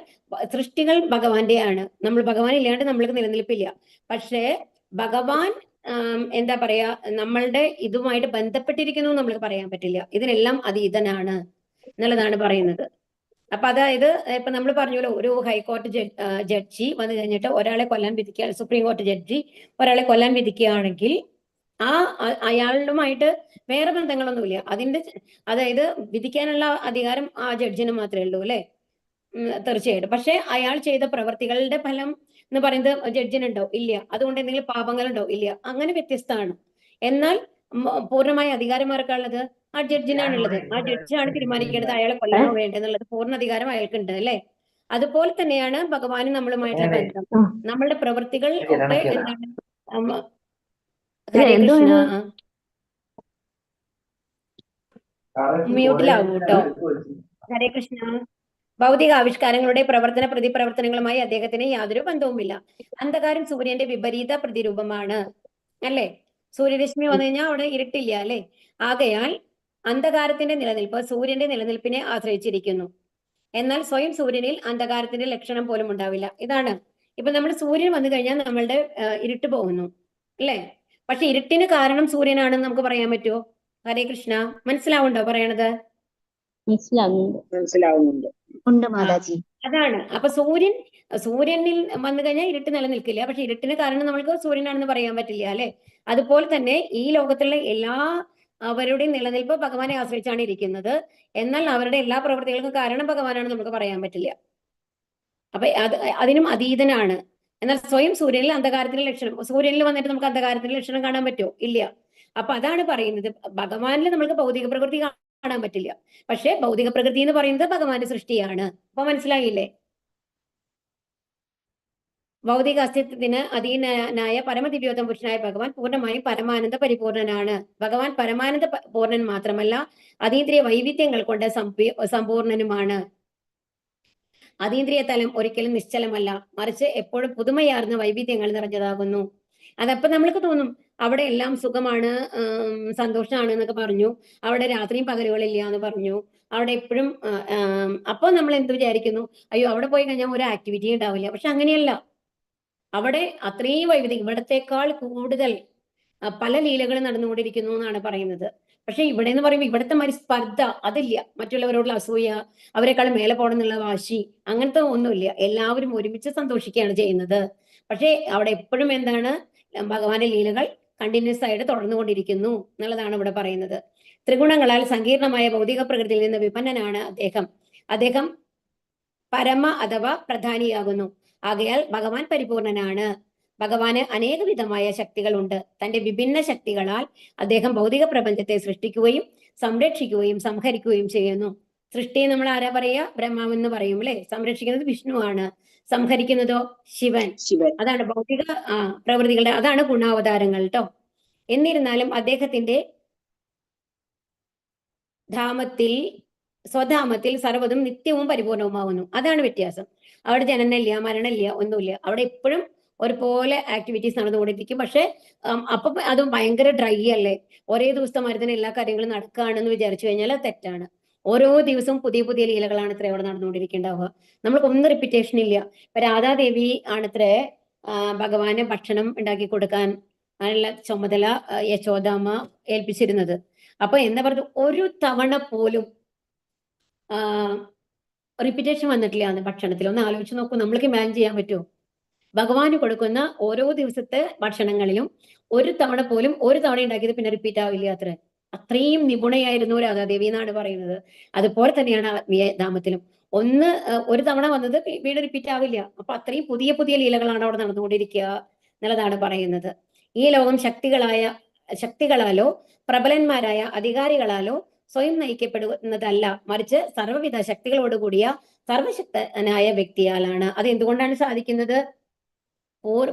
Speaker 3: സൃഷ്ടികൾ ഭഗവാന്റെയാണ്. നമ്മൾ ഭഗവാൻ ഇല്ലാണ്ട് നമ്മൾക്ക് നിലനിൽപ്പില്ല. പക്ഷേ ഭഗവാൻ എന്താ പറയാ, നമ്മളുടെ ഇതുമായിട്ട് ബന്ധപ്പെട്ടിരിക്കുന്നു നമ്മൾക്ക് പറയാൻ പറ്റില്ല. ഇതിനെല്ലാം അതീതനാണ് എന്നുള്ളതാണ് പറയുന്നത്. അപ്പൊ അതായത് ഇപ്പൊ നമ്മൾ പറഞ്ഞല്ലോ, ഒരു ഹൈക്കോടതി ജഡ്ജി വന്നു കഴിഞ്ഞിട്ട് ഒരാളെ കൊല്ലാൻ വിധിക്കുക, സുപ്രീം കോടതി ജഡ്ജി ഒരാളെ കൊല്ലാൻ വിധിക്കുകയാണെങ്കിൽ അയാളുമായിട്ട് വേറെ ബന്ധങ്ങളൊന്നുമില്ല. അതായത് വിധിക്കാനുള്ള അധികാരം ആ ജഡ്ജിന് മാത്രമേ ഉള്ളൂ അല്ലെ, തീർച്ചയായിട്ടും. പക്ഷെ അയാൾ ചെയ്ത പ്രവർത്തികളുടെ ഫലം എന്ന് പറയുന്നത് ജഡ്ജിനുണ്ടോ? ഇല്ല. അതുകൊണ്ട് എന്തെങ്കിലും പാപങ്ങളുണ്ടോ? ഇല്ല. അങ്ങനെ വ്യത്യസ്തമാണ്. എന്നാൽ പൂർണ്ണമായ അധികാരം ആർക്കാണുള്ളത്? ആ ജഡ്ജിനാണുള്ളത്. ആ ജഡ്ജിയാണ് തീരുമാനിക്കേണ്ടത് അയാളെ കൊല്ലണോ വേണ്ടെന്നുള്ളത്. പൂർണ്ണ അധികാരം അയാൾക്കുണ്ട് അല്ലെ. അതുപോലെ തന്നെയാണ് ഭഗവാനും നമ്മളുമായിട്ടുള്ള ബന്ധം. നമ്മളുടെ പ്രവൃത്തികൾ ഒക്കെ എന്താണ്? ഹരേ കൃഷ്ണ, മ്യൂട്ടിലാവൂ കേട്ടോ. ഹരേ കൃഷ്ണ. ഭൗതിക ആവിഷ്കാരങ്ങളുടെ പ്രവർത്തന പ്രതിപ്രവർത്തനങ്ങളുമായി അദ്ദേഹത്തിന് യാതൊരു ബന്ധവുമില്ല. അന്ധകാരം സൂര്യന്റെ വിപരീത പ്രതിരൂപമാണ് അല്ലെ. സൂര്യരശ്മി വന്നു കഴിഞ്ഞാൽ അവിടെ ഇരുട്ടില്ല അല്ലെ. ആകയാൽ അന്ധകാരത്തിന്റെ നിലനിൽപ്പ് സൂര്യന്റെ നിലനിൽപ്പിനെ ആശ്രയിച്ചിരിക്കുന്നു. എന്നാൽ സ്വയം സൂര്യനിൽ അന്ധകാരത്തിന്റെ ലക്ഷണം പോലും ഉണ്ടാവില്ല. ഇതാണ് ഇപ്പൊ നമ്മൾ സൂര്യൻ വന്നു കഴിഞ്ഞാൽ നമ്മളുടെ ഇരുട്ട് പോകുന്നു അല്ലെ. പക്ഷെ ഇരുട്ടിന് കാരണം സൂര്യനാണെന്ന് നമുക്ക് പറയാൻ പറ്റുമോ? ഹരേ കൃഷ്ണ, മനസ്സിലാവുണ്ടോ പറയണത്?
Speaker 2: മനസ്സിലാവുന്നുണ്ട്. ഉണ്ട് മാതാജി.
Speaker 3: അതാണ്. അപ്പൊ സൂര്യനിൽ വന്നു കഴിഞ്ഞാൽ ഇരുട്ട് നിലനിൽക്കില്ല. പക്ഷെ ഇരുട്ടിന് കാരണം നമ്മൾക്ക് സൂര്യനാണെന്ന് പറയാൻ പറ്റില്ല അല്ലെ. അതുപോലെ തന്നെ ഈ ലോകത്തുള്ള എല്ലാ അവരുടെയും നിലനിൽപ്പ് ഭഗവാനെ ആശ്രയിച്ചാണ് ഇരിക്കുന്നത്. എന്നാൽ അവരുടെ എല്ലാ പ്രവൃത്തികൾക്കും കാരണം ഭഗവാനാണെന്ന് നമുക്ക് പറയാൻ പറ്റില്ല. അപ്പൊ അതിനും അതീതനാണ്. എന്നാൽ സ്വയം സൂര്യനിൽ അന്ധകാരത്തിന്റെ ലക്ഷണം, സൂര്യനിൽ വന്നിട്ട് നമുക്ക് അന്ധകാരത്തിന്റെ ലക്ഷണം കാണാൻ പറ്റുമോ? ഇല്ല. അപ്പൊ അതാണ് പറയുന്നത്, ഭഗവാനിൽ നമുക്ക് ഭൗതിക പ്രകൃതി കാണാൻ പറ്റില്ല. പക്ഷെ ഭൗതിക പ്രകൃതി എന്ന് പറയുന്നത് ഭഗവാന്റെ സൃഷ്ടിയാണ്. അപ്പൊ മനസ്സിലായില്ലേ? ഭൗതിക അസ്തിത്വത്തിന് അധീനനായ പരമദിവ്യോത്തമ പുരുഷനായ ഭഗവാൻ പൂർണ്ണമായും പരമാനന്ദ പരിപൂർണനാണ്. ഭഗവാൻ പരമാനന്ദ പൂർണ്ണൻ മാത്രമല്ല, അതീന്ദ്രിയ വൈവിധ്യങ്ങൾ കൊണ്ട് സമ്പൂർണനുമാണ്. അതീന്ദ്രിയ തലം ഒരിക്കലും നിശ്ചലമല്ല, മറിച്ച് എപ്പോഴും പുതുമയാർന്ന വൈവിധ്യങ്ങൾ നിറഞ്ഞതാകുന്നു. അതപ്പോ നമ്മൾക്ക് തോന്നും അവിടെ എല്ലാം സുഖമാണ്, സന്തോഷമാണ് എന്നൊക്കെ പറഞ്ഞു, അവിടെ രാത്രിയും പകലുകളില്ല എന്ന് പറഞ്ഞു, അവിടെ എപ്പോഴും അപ്പൊ നമ്മൾ എന്ത് വിചാരിക്കുന്നു? അയ്യോ, അവിടെ പോയി കഴിഞ്ഞാൽ ഒരു ആക്ടിവിറ്റി ഉണ്ടാവില്ല. പക്ഷെ അങ്ങനെയല്ല. അവിടെ അത്രയും വൈവിധ്യം, ഇവിടത്തേക്കാൾ കൂടുതൽ പല ലീലകളും നടന്നുകൊണ്ടിരിക്കുന്നു എന്നാണ് പറയുന്നത്. പക്ഷെ ഇവിടെ എന്ന് പറയുമ്പോൾ ഇവിടുത്തെ മാതിരി സ്പർദ്ധ അതില്ല. മറ്റുള്ളവരോടുള്ള അസൂയ, അവരെക്കാളും മേലെ പോകണം എന്നുള്ള വാശി, അങ്ങനത്തെ ഒന്നുമില്ല. എല്ലാവരും ഒരുമിച്ച് സന്തോഷിക്കുകയാണ് ചെയ്യുന്നത്. പക്ഷെ അവിടെ എപ്പോഴും എന്താണ്, ഭഗവാന്റെ ലീലകൾ കണ്ടിന്യൂസ് ആയിട്ട് തുടർന്നുകൊണ്ടിരിക്കുന്നു എന്നുള്ളതാണ് ഇവിടെ പറയുന്നത്. ത്രിഗുണങ്ങളാൽ സങ്കീർണമായ ഭൗതിക പ്രകൃതിയിൽ നിന്ന് വിപന്നനാണ് അദ്ദേഹം പരമ അഥവാ പ്രധാനിയാകുന്നു. ആകയാൽ ഭഗവാൻ പരിപൂർണനാണ്. ഭഗവാന് അനേകവിധമായ ശക്തികളുണ്ട്. തന്റെ വിഭിന്ന ശക്തികളാൽ അദ്ദേഹം ഭൗതിക പ്രപഞ്ചത്തെ സൃഷ്ടിക്കുകയും സംരക്ഷിക്കുകയും സംഹരിക്കുകയും ചെയ്യുന്നു. സൃഷ്ടി നമ്മൾ ആരാ പറയാ? ബ്രഹ്മാവെന്ന് പറയും അല്ലെ. സംരക്ഷിക്കുന്നത് വിഷ്ണുവാണ്, സംഹരിക്കുന്നതോ ശിവൻ. അതാണ് ഭൗതിക പ്രവൃത്തികളുടെ, അതാണ് ഗുണാവതാരങ്ങൾ കേട്ടോ. എന്നിരുന്നാലും അദ്ദേഹത്തിന്റെ സ്വധാമത്തിൽ സർവ്വതും നിത്യവും പരിപൂർണവുമാവുന്നു. അതാണ് വ്യത്യാസം. അവിടെ ജനനമില്ല, മരണമില്ല, ഒന്നുമില്ല. അവിടെ എപ്പോഴും ഒരുപോലെ ആക്ടിവിറ്റീസ് നടന്നുകൊണ്ടിരിക്കും. പക്ഷെ അപ്പൊ അത് ഭയങ്കര ഡ്രൈ അല്ലേ. ഒരേ ദിവസത്തെ മരുന്നിന് എല്ലാ കാര്യങ്ങളും നടക്കുകയാണെന്ന് വിചാരിച്ചു കഴിഞ്ഞാൽ തെറ്റാണ്. ഓരോ ദിവസവും പുതിയ പുതിയ ലീലകളാണ് ഇത്ര അവിടെ നടന്നുകൊണ്ടിരിക്കേണ്ടാവുക. നമ്മൾക്കൊന്നും റിപ്പീറ്റേഷൻ ഇല്ല. ഇപ്പൊ രാധാദേവി ആണിത്രേ ഭഗവാന് ഭക്ഷണം ഉണ്ടാക്കി കൊടുക്കാൻ അതിനുള്ള ചുമതല യശോദാമ്മ ഏൽപ്പിച്ചിരുന്നത്. അപ്പൊ എന്താ പറഞ്ഞു, ഒരു തവണ പോലും റിപ്പീറ്റേഷൻ വന്നിട്ടില്ല എന്ന് ഭക്ഷണത്തിൽ. ഒന്ന് ആലോചിച്ച് നോക്കൂ, നമ്മൾക്ക് ഇമാജിൻ ചെയ്യാൻ പറ്റുമോ? ഭഗവാന് കൊടുക്കുന്ന ഓരോ ദിവസത്തെ ഭക്ഷണങ്ങളിലും ഒരു തവണ പോലും ഒരു തവണ ഉണ്ടാക്കിയത് പിന്നെ റിപ്പീറ്റ് ആവില്ല അത്ര. അത്രയും നിപുണയായിരുന്നു രാധാദേവി എന്നാണ് പറയുന്നത്. അതുപോലെ തന്നെയാണ് ആത്മീയ ധാമത്തിലും ഒരു തവണ വന്നത് വീണ്ടും റിപ്പീറ്റ് ആവില്ല. അപ്പൊ അത്രയും പുതിയ പുതിയ ലീലകളാണ് അവിടെ നടന്നുകൊണ്ടിരിക്കുക എന്നുള്ളതാണ് പറയുന്നത്. ഈ ലോകം ശക്തികളാലോ പ്രബലന്മാരായ അധികാരികളാലോ സ്വയം നയിക്കപ്പെടുന്നതല്ല, മറിച്ച് സർവ്വവിധ ശക്തികളോടുകൂടിയ സർവശക്തനായ വ്യക്തിയാലാണ്. അത് എന്തുകൊണ്ടാണ് സാധിക്കുന്നത്?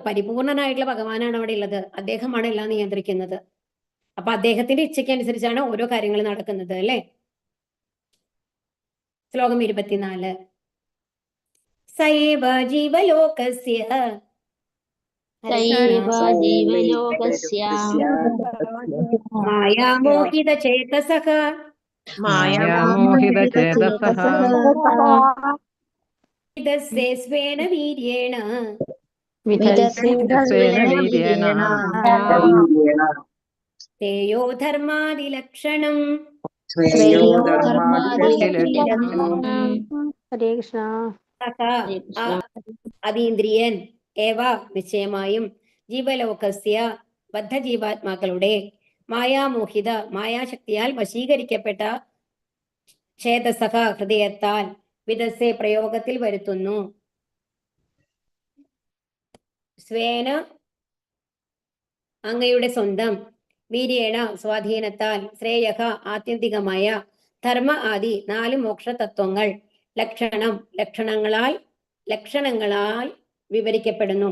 Speaker 3: പരിപൂർണനായിട്ടുള്ള ഭഗവാനാണ് അവിടെ ഉള്ളത്. അദ്ദേഹമാണ് എല്ലാം നിയന്ത്രിക്കുന്നത്. അപ്പൊ അദ്ദേഹത്തിന്റെ ഇച്ഛയ്ക്ക് അനുസരിച്ചാണ് ഓരോ കാര്യങ്ങൾ നടക്കുന്നത് അല്ലെ. ശ്ലോകം 24. സൈവ ജീവലോകസ്യ മായാമോഹിത ചേതസഃ സ്വേന വീര്യേണ തേയോ ധർമാദിലക്ഷണം അതീന്ദ്രിയൻ ഏവ നിശ്ചയമായും ജീവലോകസ്യ ബദ്ധജീവാത്മാക്കളുടെ മായാമോഹിത മായാശക്തിയാൽ വശീകരിക്കപ്പെട്ട ചേതസഃ ഹൃദയത്താൽ വിദസ്സെ പ്രയോഗത്തിൽ വരുത്തുന്നു. സ്വേന അങ്ങയുടെ സ്വന്തം, വീര്യേണ സ്വാധീനത്താൽ, ശ്രേയഃ ആത്യന്തികമായ, ധർമ്മ ആദി 4 മോക്ഷ തത്വങ്ങൾ ലക്ഷണങ്ങളാൽ വിവരിക്കപ്പെടുന്നു.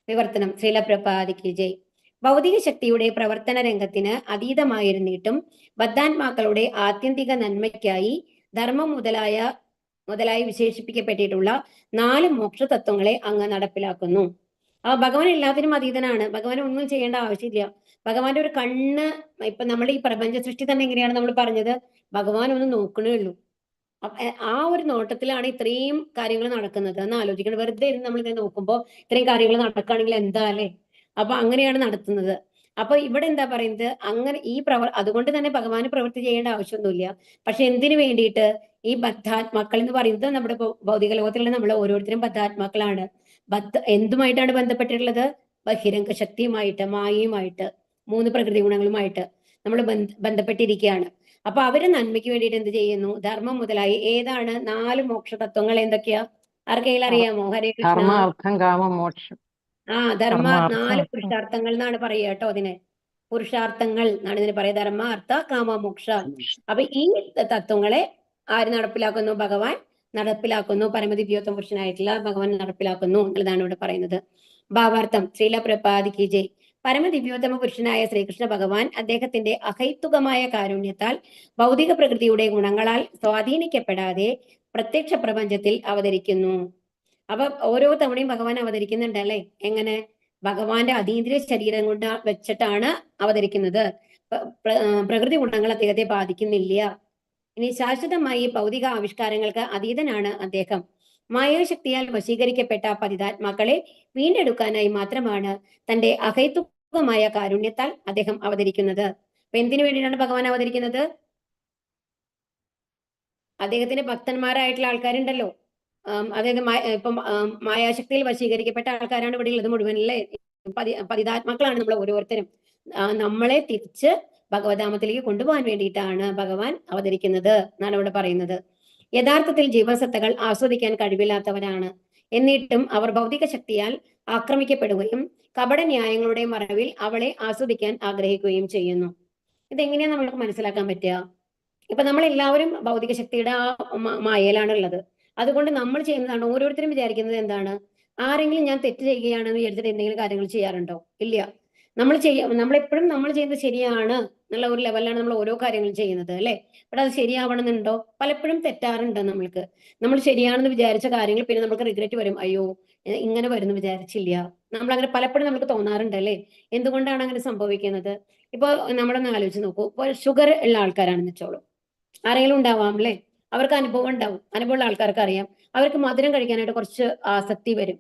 Speaker 3: വിവർത്തനം. ശ്രീല പ്രഭുപാദിക്ക് ജയ്. ഭൗതിക ശക്തിയുടെ പ്രവർത്തന രംഗത്തിന് അതീതമായിരുന്നിട്ടും ബദ്ധാത്മാക്കളുടെ ആത്യന്തിക നന്മയ്ക്കായി ധർമ്മം മുതലായി വിശേഷിപ്പിക്കപ്പെട്ടിട്ടുള്ള 4 മോക്ഷ തത്വങ്ങളെ അങ്ങ് നടപ്പിലാക്കുന്നു. ഭഗവാൻ എല്ലാത്തിനും അതീതനാണ്. ഭഗവാൻ ഒന്നും ചെയ്യേണ്ട ആവശ്യമില്ല. ഭഗവാന്റെ ഒരു കണ്ണ്, ഇപ്പൊ നമ്മൾ ഈ പ്രപഞ്ച സൃഷ്ടി തന്നെ എങ്ങനെയാണ് നമ്മൾ പറഞ്ഞത്, ഭഗവാൻ ഒന്ന് നോക്കണേ ഉള്ളൂ. ആ ഒരു നോട്ടത്തിലാണ് ഇത്രയും കാര്യങ്ങൾ നടക്കുന്നത് എന്ന് ആലോചിക്കണം. വെറുതെ ഇരുന്ന് നമ്മൾ ഇങ്ങനെ നോക്കുമ്പോൾ ഇത്രയും കാര്യങ്ങൾ നടക്കുകയാണെങ്കിൽ എന്താ അല്ലേ. അപ്പൊ അങ്ങനെയാണ് നടത്തുന്നത്. അപ്പൊ ഇവിടെ എന്താ പറയുന്നത്, അങ്ങനെ അതുകൊണ്ട് തന്നെ ഭഗവാന് പ്രവൃത്തി ചെയ്യേണ്ട ആവശ്യമൊന്നുമില്ല. പക്ഷെ എന്തിനു വേണ്ടിയിട്ട്? ഈ ബദ്ധാത്മാക്കൾ എന്ന് പറയുന്നത് നമ്മുടെ ഭൗതിക ലോകത്തിലുള്ള നമ്മൾ ഓരോരുത്തരും ബദ്ധാത്മാക്കളാണ്. എന്തുമായിട്ടാണ് ബന്ധപ്പെട്ടിട്ടുള്ളത്? ബഹിരംഗ ശക്തിയുമായിട്ട്, മായയുമായിട്ട്, 3 പ്രകൃതി ഗുണങ്ങളുമായിട്ട് നമ്മൾ ബന്ധപ്പെട്ടിരിക്കുകയാണ്. അപ്പൊ അവര് നന്മയ്ക്ക് വേണ്ടിയിട്ട് എന്ത് ചെയ്യുന്നു? ധർമ്മം മുതലായി ഏതാണ് 4 മോക്ഷ തത്വങ്ങൾ എന്തൊക്കെയാ? ആർക്കെങ്കിലും അറിയാമോ? ഹരേ കൃഷ്ണ. ധർമ്മ 4 പുരുഷാർത്ഥങ്ങൾ എന്നാണ് പറയുക കേട്ടോ. അതിന് പുരുഷാർത്ഥങ്ങൾ എന്നാണ് ഇതിന് പറയുക. ധർമ്മ, അർത്ഥ, കാമ, മോക്ഷ. അപ്പൊ ഈ തത്വങ്ങളെ ആര് നടപ്പിലാക്കുന്നു? ഭഗവാൻ നടപ്പിലാക്കുന്നു. പരമദിവ്യോത്തമ പുരുഷനായിട്ടുള്ള ഭഗവാൻ നടപ്പിലാക്കുന്നു എന്നുള്ളതാണ് ഇവിടെ പറയുന്നത്. ഭാവാർത്ഥം. ശ്രീല പ്രഭുപാദിക്ക് ജയ്. പരമദിവ്യോത്തമ പുരുഷനായ ശ്രീകൃഷ്ണ ഭഗവാൻ അദ്ദേഹത്തിന്റെ അഹൈത്തുകമായ കാരുണ്യത്താൽ ഭൗതിക പ്രകൃതിയുടെ ഗുണങ്ങളാൽ സ്വാധീനിക്കപ്പെടാതെ പ്രത്യക്ഷ പ്രപഞ്ചത്തിൽ അവതരിക്കുന്നു. അപ്പൊ ഓരോ തവണയും ഭഗവാൻ അവതരിക്കുന്നുണ്ട് അല്ലെ. എങ്ങനെ? ഭഗവാന്റെ അതീന്ദ്രിയ ശരീരം കൊണ്ട് വെച്ചിട്ടാണ് അവതരിക്കുന്നത്. പ്രകൃതി ഗുണങ്ങൾ അദ്ദേഹത്തെ ബാധിക്കുന്നില്ല. ഇനി ശാശ്വതമായി ഭൗതിക ആവിഷ്കാരങ്ങൾക്ക് അതീതനാണ് അദ്ദേഹം. മായാശക്തിയാൽ വശീകരിക്കപ്പെട്ട പതിതാത്മാക്കളെ വീണ്ടെടുക്കാനായി മാത്രമാണ് തന്റെ അഹൈതുകമായ കാരുണ്യത്താൽ അദ്ദേഹം അവതരിക്കുന്നത്. അപ്പൊ എന്തിനു വേണ്ടിയിട്ടാണ് ഭഗവാൻ അവതരിക്കുന്നത്? അദ്ദേഹത്തിന്റെ ഭക്തന്മാരായിട്ടുള്ള ആൾക്കാരുണ്ടല്ലോ, അതായത് ഇപ്പം മായാശക്തിയിൽ വശീകരിക്കപ്പെട്ട ആൾക്കാരാണ് ഇവിടെ ഉള്ളത് മുഴുവൻ അല്ലേ. പതിതാത്മാക്കളാണ് നമ്മൾ ഓരോരുത്തരും. നമ്മളെ തിരിച്ച് ഭഗവദ്ധാമത്തിലേക്ക് കൊണ്ടുപോകാൻ വേണ്ടിയിട്ടാണ് ഭഗവാൻ അവതരിക്കുന്നത് എന്നാണ് ഇവിടെ പറയുന്നത്. യഥാർത്ഥത്തിൽ ജീവസത്തകൾ ആസ്വദിക്കാൻ കഴിവില്ലാത്തവരാണ്. എന്നിട്ടും അവർ ഭൗതിക ശക്തിയാൽ ആക്രമിക്കപ്പെടുകയും കപട ന്യായങ്ങളുടെ മറവിൽ അവളെ ആസ്വദിക്കാൻ ആഗ്രഹിക്കുകയും ചെയ്യുന്നു. ഇതെങ്ങനെയാണ് നമ്മൾക്ക് മനസ്സിലാക്കാൻ പറ്റുക? ഇപ്പൊ നമ്മൾ എല്ലാവരും ഭൗതിക ശക്തിയുടെ മായയിലാണ് ഉള്ളത്. അതുകൊണ്ട് നമ്മൾ ചെയ്യുന്നതാണ്, ഓരോരുത്തരും വിചാരിക്കുന്നത് എന്താണ്? ആരെങ്കിലും ഞാൻ തെറ്റ് ചെയ്യുകയാണെന്ന് വിചാരിച്ചിട്ട് എന്തെങ്കിലും കാര്യങ്ങൾ ചെയ്യാറുണ്ടോ? ഇല്ല. നമ്മളെപ്പോഴും നമ്മൾ ചെയ്യുന്നത് ശരിയാണ് എന്നുള്ള ഒരു ലെവലിലാണ് നമ്മൾ ഓരോ കാര്യങ്ങളും ചെയ്യുന്നത് അല്ലെ. പക്ഷെ അത് ശരിയാവണമെന്നുണ്ടോ? പലപ്പോഴും തെറ്റാറുണ്ട് നമ്മൾക്ക്. നമ്മൾ ശരിയാണെന്ന് വിചാരിച്ച കാര്യങ്ങൾ പിന്നെ നമുക്ക് റിഗ്രറ്റ് വരും. അയ്യോ, ഇങ്ങനെ വരുന്നു വിചാരിച്ചില്ല. നമ്മൾ അങ്ങനെ പലപ്പോഴും നമുക്ക് തോന്നാറുണ്ട് അല്ലെ. എന്തുകൊണ്ടാണ് അങ്ങനെ സംഭവിക്കുന്നത്? ഇപ്പൊ നമ്മളൊന്ന് ആലോചിച്ച് നോക്കൂ. ഇപ്പോൾ ഷുഗർ ഉള്ള ആൾക്കാരാണെന്ന് വെച്ചോളൂ, ആരെങ്കിലും ഉണ്ടാവാം അല്ലെ. അവർക്ക് അനുഭവം ഉണ്ടാവും. അനുഭവമുള്ള ആൾക്കാർക്ക് അറിയാം, അവർക്ക് മധുരം കഴിക്കാനായിട്ട് കുറച്ച് ആസക്തി വരും.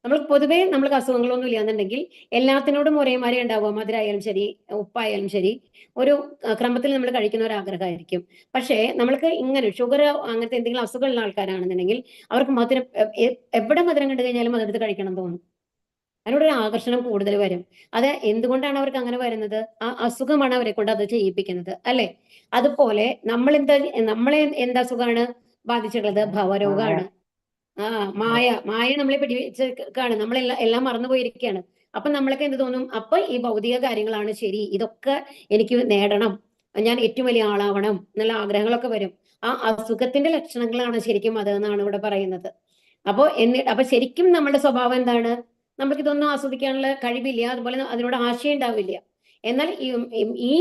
Speaker 3: നമ്മൾ പൊതുവേ നമ്മൾക്ക് അസുഖങ്ങളൊന്നും ഇല്ലാന്നുണ്ടെങ്കിൽ എല്ലാത്തിനോടും ഒരേമാതിരി ഉണ്ടാവുക. മധുരമായാലും ശരി, ഉപ്പായാലും ശരി, ഒരു ക്രമത്തിൽ നമ്മൾ കഴിക്കുന്ന ഒരു ആഗ്രഹമായിരിക്കും. പക്ഷേ നമ്മൾക്ക് ഇങ്ങനെ ഷുഗർ അങ്ങനത്തെ എന്തെങ്കിലും അസുഖമുള്ള ആൾക്കാരാണെന്നുണ്ടെങ്കിൽ അവർക്ക് മധുരം എവിടെ മധുരം കണ്ടു കഴിഞ്ഞാലും അതെടുത്ത് കഴിക്കണം തോന്നും. അതിനോടൊരു ആകർഷണം കൂടുതൽ വരും. അത് എന്തുകൊണ്ടാണ് അവർക്ക് അങ്ങനെ വരുന്നത്? ആ അസുഖമാണ് അവരെ കൊണ്ട് അത് ചെയ്യിപ്പിക്കുന്നത്, അല്ലെ? അതുപോലെ നമ്മളെ എന്ത് അസുഖമാണ് ബാധിച്ചിട്ടുള്ളത്? ഭവരോഗമാണ്. മായ നമ്മളെ പിടിച്ചാണ്. എല്ലാം മറന്നുപോയിരിക്കുകയാണ്. അപ്പൊ നമ്മളൊക്കെ എന്ത് തോന്നും? അപ്പൊ ഈ ഭൗതിക കാര്യങ്ങളാണ് ശരി, ഇതൊക്കെ എനിക്ക് നേടണം, ഞാൻ ഏറ്റവും വലിയ ആളാവണം എന്നുള്ള ആഗ്രഹങ്ങളൊക്കെ വരും. ആ അസുഖത്തിന്റെ ലക്ഷണങ്ങളാണ് ശരിക്കും അത് എന്നാണ് ഇവിടെ പറയുന്നത്. അപ്പൊ ശരിക്കും നമ്മുടെ സ്വഭാവം എന്താണ്? നമുക്ക് ഇതൊന്നും ആസ്വദിക്കാനുള്ള കഴിവില്ല, അതുപോലെ അതിനോട് ആശയം ഉണ്ടാവില്ല. എന്നാൽ ഈ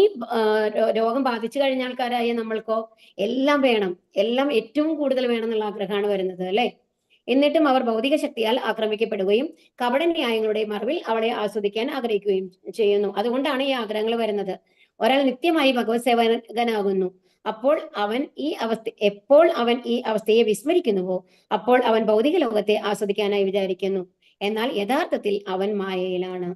Speaker 3: രോഗം ബാധിച്ചു കഴിഞ്ഞ ആൾക്കാരായ നമ്മൾക്കോ എല്ലാം വേണം, എല്ലാം ഏറ്റവും കൂടുതൽ വേണം എന്നുള്ള ആഗ്രഹമാണ് വരുന്നത്, അല്ലെ? എന്നിട്ടും അവർ ഭൗതിക ശക്തിയാൽ ആക്രമിക്കപ്പെടുകയും കപട ന്യായങ്ങളുടെ മറവിൽ അവളെ ആസ്വദിക്കാൻ ആഗ്രഹിക്കുകയും ചെയ്യുന്നു. അതുകൊണ്ടാണ് ഈ ആഗ്രഹങ്ങൾ വരുന്നത്. ഒരാൾ നിത്യമായി ഭഗവത് സേവകനാകുന്നു. എപ്പോൾ അവൻ ഈ അവസ്ഥയെ വിസ്മരിക്കുന്നുവോ അപ്പോൾ അവൻ ഭൗതിക ലോകത്തെ ആസ്വദിക്കാനായി വിചാരിക്കുന്നു. എന്നാൽ യഥാർത്ഥത്തിൽ അവൻ മായയിലാണ്.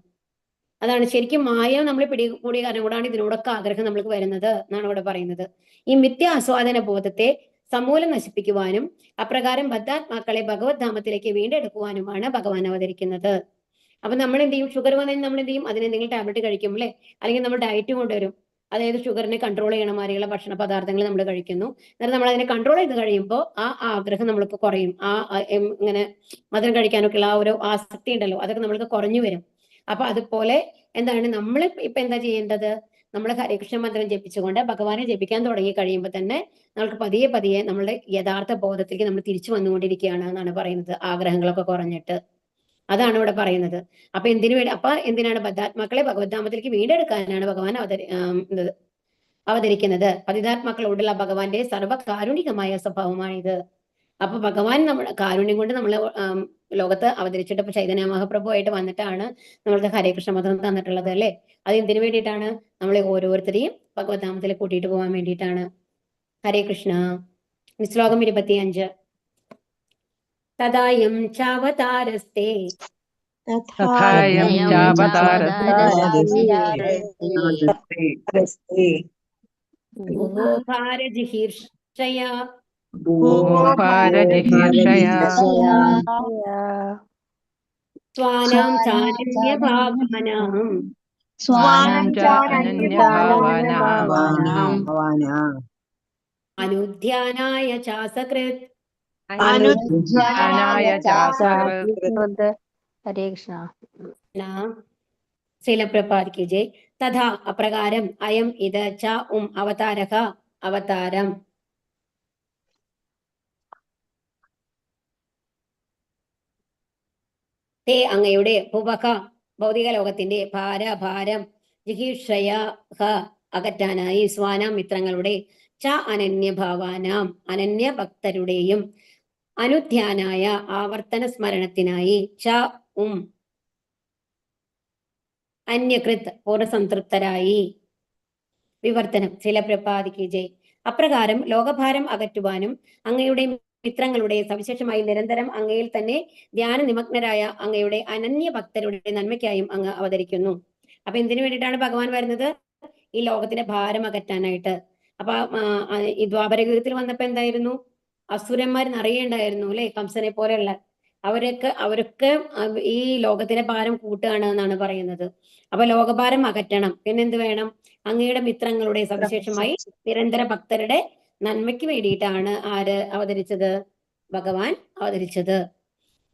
Speaker 3: അതാണ് ശരിക്കും മായ നമ്മളെ പിടികൂടിയ കാരണം കൂടാണ് ഇതിനോടൊക്കെ ആഗ്രഹം നമ്മൾക്ക് വരുന്നത് എന്നാണ് ഇവിടെ പറയുന്നത്. ഈ മിഥ്യ ആസ്വാദന ബോധത്തെ സമൂലം നശിപ്പിക്കുവാനും അപ്രകാരം ബദ്ധാത്മാക്കളെ ഭഗവത് ധാമത്തിലേക്ക് വീണ്ടെടുക്കുവാനുമാണ് ഭഗവാൻ അവതരിക്കുന്നത്. അപ്പൊ നമ്മൾ എന്ത് ചെയ്യും? ഷുഗർ വന്നാൽ നമ്മൾ എന്ത് ചെയ്യും? അതിനെന്തെങ്കിലും ടാബ്ലറ്റ് കഴിക്കും, അല്ലെ? അല്ലെങ്കിൽ നമ്മൾ ഡയറ്റ് കൊണ്ടുവരും. അതായത് ഷുഗറിനെ കൺട്രോൾ ചെയ്യണ മാതിരിയുള്ള ഭക്ഷണ പദാർത്ഥങ്ങൾ നമ്മൾ കഴിക്കുന്നു. എന്നിട്ട് നമ്മൾ അതിനെ കൺട്രോൾ ചെയ്ത് കഴിയുമ്പോൾ ആ ആഗ്രഹം നമ്മൾക്ക് കുറയും. ഇങ്ങനെ മധുരം കഴിക്കാനൊക്കെയുള്ള ആ ഒരു ആസക്തി ഉണ്ടല്ലോ, അതൊക്കെ നമ്മൾക്ക് കുറഞ്ഞു വരും. അപ്പൊ അതുപോലെ എന്താണ് നമ്മൾ ഇപ്പൊ എന്താ ചെയ്യേണ്ടത്? നമ്മൾ ഹരേകൃഷ്ണ മന്ത്രം ജപിച്ചുകൊണ്ട് ഭഗവാനെ ജപിക്കാൻ തുടങ്ങി കഴിയുമ്പോൾ തന്നെ നമ്മൾക്ക് പതിയെ പതിയെ നമ്മളുടെ യഥാർത്ഥ ബോധത്തിലേക്ക് നമ്മൾ തിരിച്ചു വന്നുകൊണ്ടിരിക്കുകയാണ് എന്നാണ് പറയുന്നത്. ആഗ്രഹങ്ങളൊക്കെ കുറഞ്ഞിട്ട്. അതാണ് ഇവിടെ പറയുന്നത്. അപ്പൊ എന്തിനാണ് ബദ്ധാത്മാക്കളെ ഭഗവത്ധാമത്തിലേക്ക് വീണ്ടെടുക്കാനാണ് ഭഗവാൻ അവതരിക്കുന്നത്. പതിതാത്മാക്കളോടുള്ള ഭഗവാന്റെ സർവ്വകാരുണികമായ സ്വഭാവമാണിത്. അപ്പൊ ഭഗവാൻ കാരുണ്യം കൊണ്ട് നമ്മളെ ലോകത്ത് അവതരിച്ചിട്ട് ഇപ്പൊ ചൈതന്യ മഹാപ്രഭു ആയിട്ട് വന്നിട്ടാണ് നമ്മൾക്ക് ഹരേകൃഷ്ണ മതം തന്നിട്ടുള്ളത്, അല്ലെ? അത് എന്തിനു വേണ്ടിയിട്ടാണ്? നമ്മളെ ഓരോരുത്തരെയും ഭഗവത്ധാമത്തിൽ കൂട്ടിയിട്ട് പോകാൻ വേണ്ടിയിട്ടാണ്. ഹരേ കൃഷ്ണ. ശ്ലോകം 25. തദായം ചാവതാരസ്തേ ഭാരജിഹീർഷയാ സ്വാനാം ചാനന്യഭാവനാം അനുധ്യാനായ ചാസകൃത്
Speaker 2: ഹരേ കൃഷ്ണ.
Speaker 3: ശീലപ്രപാദ് കി ജയ്. തഥാ അപ്രകാരം അയം ഇത് ച അവതാരക അവതാരം തേ അങ്ങയുടെ ഭുവക ഭൗതിക ലോകത്തിന്റെ ഭാരം ജിഹീഷയ അകറ്റാനായി സ്വാനാം മിത്രങ്ങളുടെ ച അനന്യഭാവാനാം അനന്യ ഭക്തരുടെയും അനുധ്യാനായ ആവർത്തന സ്മരണത്തിനായി ച അന്യകൃത് പൂർണ്ണസംതൃപ്തരായി. വിവർത്തനം. ശീലപ്രപാദ് കി ജയ്. അപ്രകാരം ലോകഭാരം അകറ്റുവാനും അങ്ങയുടെ മിത്രങ്ങളുടെ സവിശേഷമായി നിരന്തരം അങ്ങയിൽ തന്നെ ധ്യാന നിമഗ്നരായ അങ്ങയുടെ അനന്യ ഭക്തരുടെ നന്മയ്ക്കായും അങ്ങ് അവതരിക്കുന്നു. അപ്പൊ എന്തിനു വേണ്ടിയിട്ടാണ് ഭഗവാൻ വരുന്നത്? ഈ ലോകത്തിന്റെ ഭാരം അകറ്റാനായിട്ട്. അപ്പൊ ഈ ദ്വാപരയുഗത്തിൽ വന്നപ്പോ എന്തായിരുന്നു? അസുരന്മാർ നിറയെ ഉണ്ടായിരുന്നു, അല്ലെ? കംസനെ പോലെയുള്ള അവരൊക്കെ ഈ ലോകത്തിന്റെ ഭാരം കൂട്ടുകയാണ് എന്നാണ് പറയുന്നത്. അപ്പൊ ലോകഭാരം അകറ്റണം. പിന്നെന്ത് വേണം? അങ്ങയുടെ മിത്രങ്ങളുടെ സവിശേഷമായി നിരന്തര ഭക്തരുടെ നന്മയ്ക്ക് വേണ്ടിയിട്ടാണ് ആര് അവതരിച്ചത്? ഭഗവാൻ അവതരിച്ചത്.